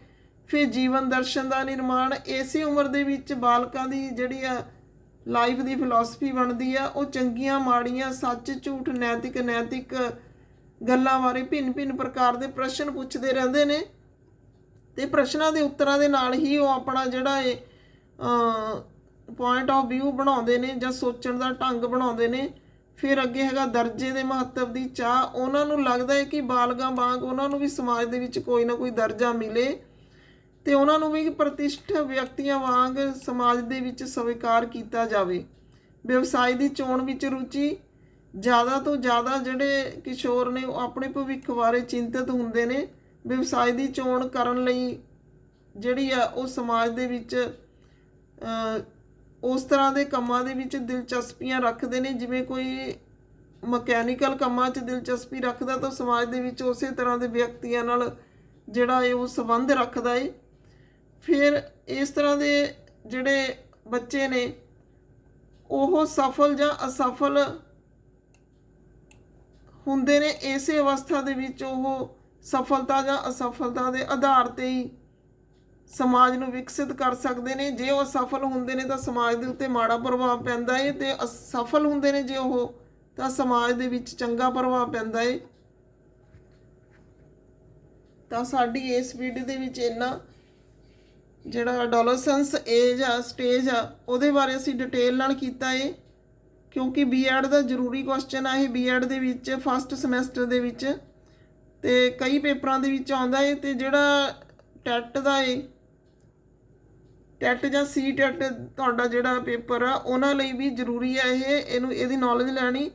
ਫਿਰ ਜੀਵਨ ਦਰਸ਼ਨ ਦਾ ਨਿਰਮਾਣ। ਇਸੇ ਉਮਰ ਦੇ ਵਿੱਚ ਬਾਲਕਾਂ ਦੀ ਜਿਹੜੀ ਆ ਲਾਈਫ ਦੀ ਫਿਲਾਸਫੀ ਬਣਦੀ ਆ। ਉਹ ਚੰਗੀਆਂ, ਮਾੜੀਆਂ, ਸੱਚ, ਝੂਠ, ਨੈਤਿਕ ਗੱਲਾਂ ਬਾਰੇ ਭਿੰਨ ਪ੍ਰਕਾਰ ਦੇ ਪ੍ਰਸ਼ਨ ਪੁੱਛਦੇ ਰਹਿੰਦੇ ਨੇ ਅਤੇ ਪ੍ਰਸ਼ਨਾਂ ਦੇ ਉੱਤਰਾਂ ਦੇ ਨਾਲ ਹੀ ਉਹ ਆਪਣਾ ਜਿਹੜਾ ਇਹ ਪੁਆਇੰਟ ਆਫ ਵਿਊ ਬਣਾਉਂਦੇ ਨੇ ਜਾਂ ਸੋਚਣ ਦਾ ਢੰਗ ਬਣਾਉਂਦੇ ਨੇ। ਫਿਰ ਅੱਗੇ ਹੈਗਾ ਦਰਜੇ ਦੇ ਮਹੱਤਵ ਦੀ ਚਾਹ। ਉਹਨਾਂ ਨੂੰ ਲੱਗਦਾ ਹੈ ਕਿ ਬਾਲਗਾਂ ਵਾਂਗ ਉਹਨਾਂ ਨੂੰ ਵੀ ਸਮਾਜ ਦੇ ਵਿੱਚ ਕੋਈ ਨਾ ਕੋਈ ਦਰਜਾ ਮਿਲੇ ਅਤੇ ਉਹਨਾਂ ਨੂੰ ਵੀ ਪ੍ਰਤਿਸ਼ਠ ਵਿਅਕਤੀਆਂ ਵਾਂਗ ਸਮਾਜ ਦੇ ਵਿੱਚ ਸਵੀਕਾਰ ਕੀਤਾ ਜਾਵੇ। ਵਿਵਸਾਏ ਦੀ ਚੋਣ ਵਿੱਚ ਰੁਚੀ। ਜ਼ਿਆਦਾ ਤੋਂ ਜ਼ਿਆਦਾ ਜਿਹੜੇ ਕਿਸ਼ੋਰ ਨੇ ਉਹ ਆਪਣੇ ਭਵਿੱਖ ਬਾਰੇ ਚਿੰਤਤ ਹੁੰਦੇ ਨੇ। ਵਿਵਸਾਏ ਦੀ ਚੋਣ ਕਰਨ ਲਈ ਜਿਹੜੀ ਆ ਉਹ ਸਮਾਜ ਦੇ ਵਿੱਚ ਉਸ ਤਰ੍ਹਾਂ ਦੇ ਕੰਮਾਂ ਦੇ ਵਿੱਚ ਦਿਲਚਸਪੀਆਂ ਰੱਖਦੇ ਨੇ। ਜਿਵੇਂ ਕੋਈ ਮਕੈਨੀਕਲ ਕੰਮਾਂ 'ਚ ਦਿਲਚਸਪੀ ਰੱਖਦਾ ਤਾਂ ਸਮਾਜ ਦੇ ਵਿੱਚ ਉਸੇ ਤਰ੍ਹਾਂ ਦੇ ਵਿਅਕਤੀਆਂ ਨਾਲ ਜਿਹੜਾ ਇਹ ਉਹ ਸੰਬੰਧ ਰੱਖਦਾ ਏ। ਫਿਰ ਇਸ ਤਰ੍ਹਾਂ ਦੇ ਜਿਹੜੇ ਬੱਚੇ ਨੇ ਉਹ ਸਫਲ ਜਾਂ ਅਸਫਲ ਹੁੰਦੇ ਨੇ। ਇਸੇ ਅਵਸਥਾ ਦੇ ਵਿੱਚ ਉਹ ਸਫਲਤਾ ਜਾਂ ਅਸਫਲਤਾ ਦੇ ਆਧਾਰ 'ਤੇ ਹੀ ਸਮਾਜ ਨੂੰ ਵਿਕਸਿਤ ਕਰ ਸਕਦੇ ਨੇ। ਜੇ ਉਹ ਅਸਫਲ ਹੁੰਦੇ ਨੇ ਤਾਂ ਸਮਾਜ ਦੇ ਉੱਤੇ ਮਾੜਾ ਪ੍ਰਭਾਵ ਪੈਂਦਾ ਹੈ, ਤੇ ਅਸਫਲ ਹੁੰਦੇ ਨੇ ਜੇ ਉਹ, ਤਾਂ ਸਮਾਜ ਦੇ ਵਿੱਚ ਚੰਗਾ ਪ੍ਰਭਾਵ ਪੈਂਦਾ ਹੈ। ਤਾਂ ਸਾਡੀ ਇਸ ਵੀਡੀਓ ਦੇ ਵਿੱਚ ਇੰਨਾ ਜਿਹੜਾ ਅਡੋਲਸੈਂਸ ਏਜ ਆ, ਸਟੇਜ ਆ, ਉਹਦੇ ਬਾਰੇ ਅਸੀਂ ਡਿਟੇਲ ਨਾਲ ਕੀਤਾ ਹੈ, ਕਿਉਂਕਿ ਬੀਐਡ ਦਾ ਜ਼ਰੂਰੀ ਕੁਐਸਚਨ ਆ ਇਹ ਬੀਐਡ ਦੇ ਵਿੱਚ ਫਸਟ ਸਮੈਸਟਰ ਦੇ ਵਿੱਚ, ਤੇ ਕਈ ਪੇਪਰਾਂ ਦੇ ਵਿੱਚ ਆਉਂਦਾ ਹੈ। ਤੇ ਜਿਹੜਾ ਟੈਟ ਦਾ ਹੈ, ਟੈਟ ਜਾਂ ਸੀ ਟੈਟ ਤੁਹਾਡਾ ਜਿਹੜਾ ਪੇਪਰ ਆ, ਉਹਨਾਂ ਲਈ ਵੀ ਜ਼ਰੂਰੀ ਹੈ ਇਹਦੀ ਨੌਲੇਜ ਲੈਣੀ।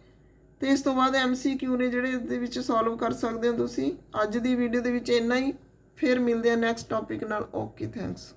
ਤੇ ਇਸ ਤੋਂ ਬਾਅਦ MCQ ਨੇ ਜਿਹੜੇ ਇਹਦੇ ਵਿੱਚ ਸੋਲਵ ਕਰ ਸਕਦੇ ਹੋ ਤੁਸੀਂ। ਅੱਜ ਦੀ ਵੀਡੀਓ ਦੇ ਵਿੱਚ ਇੰਨਾ ਹੀ, ਫਿਰ ਮਿਲਦੇ ਆ ਨੈਕਸਟ ਟੌਪਿਕ ਨਾਲ। Okay, thanks.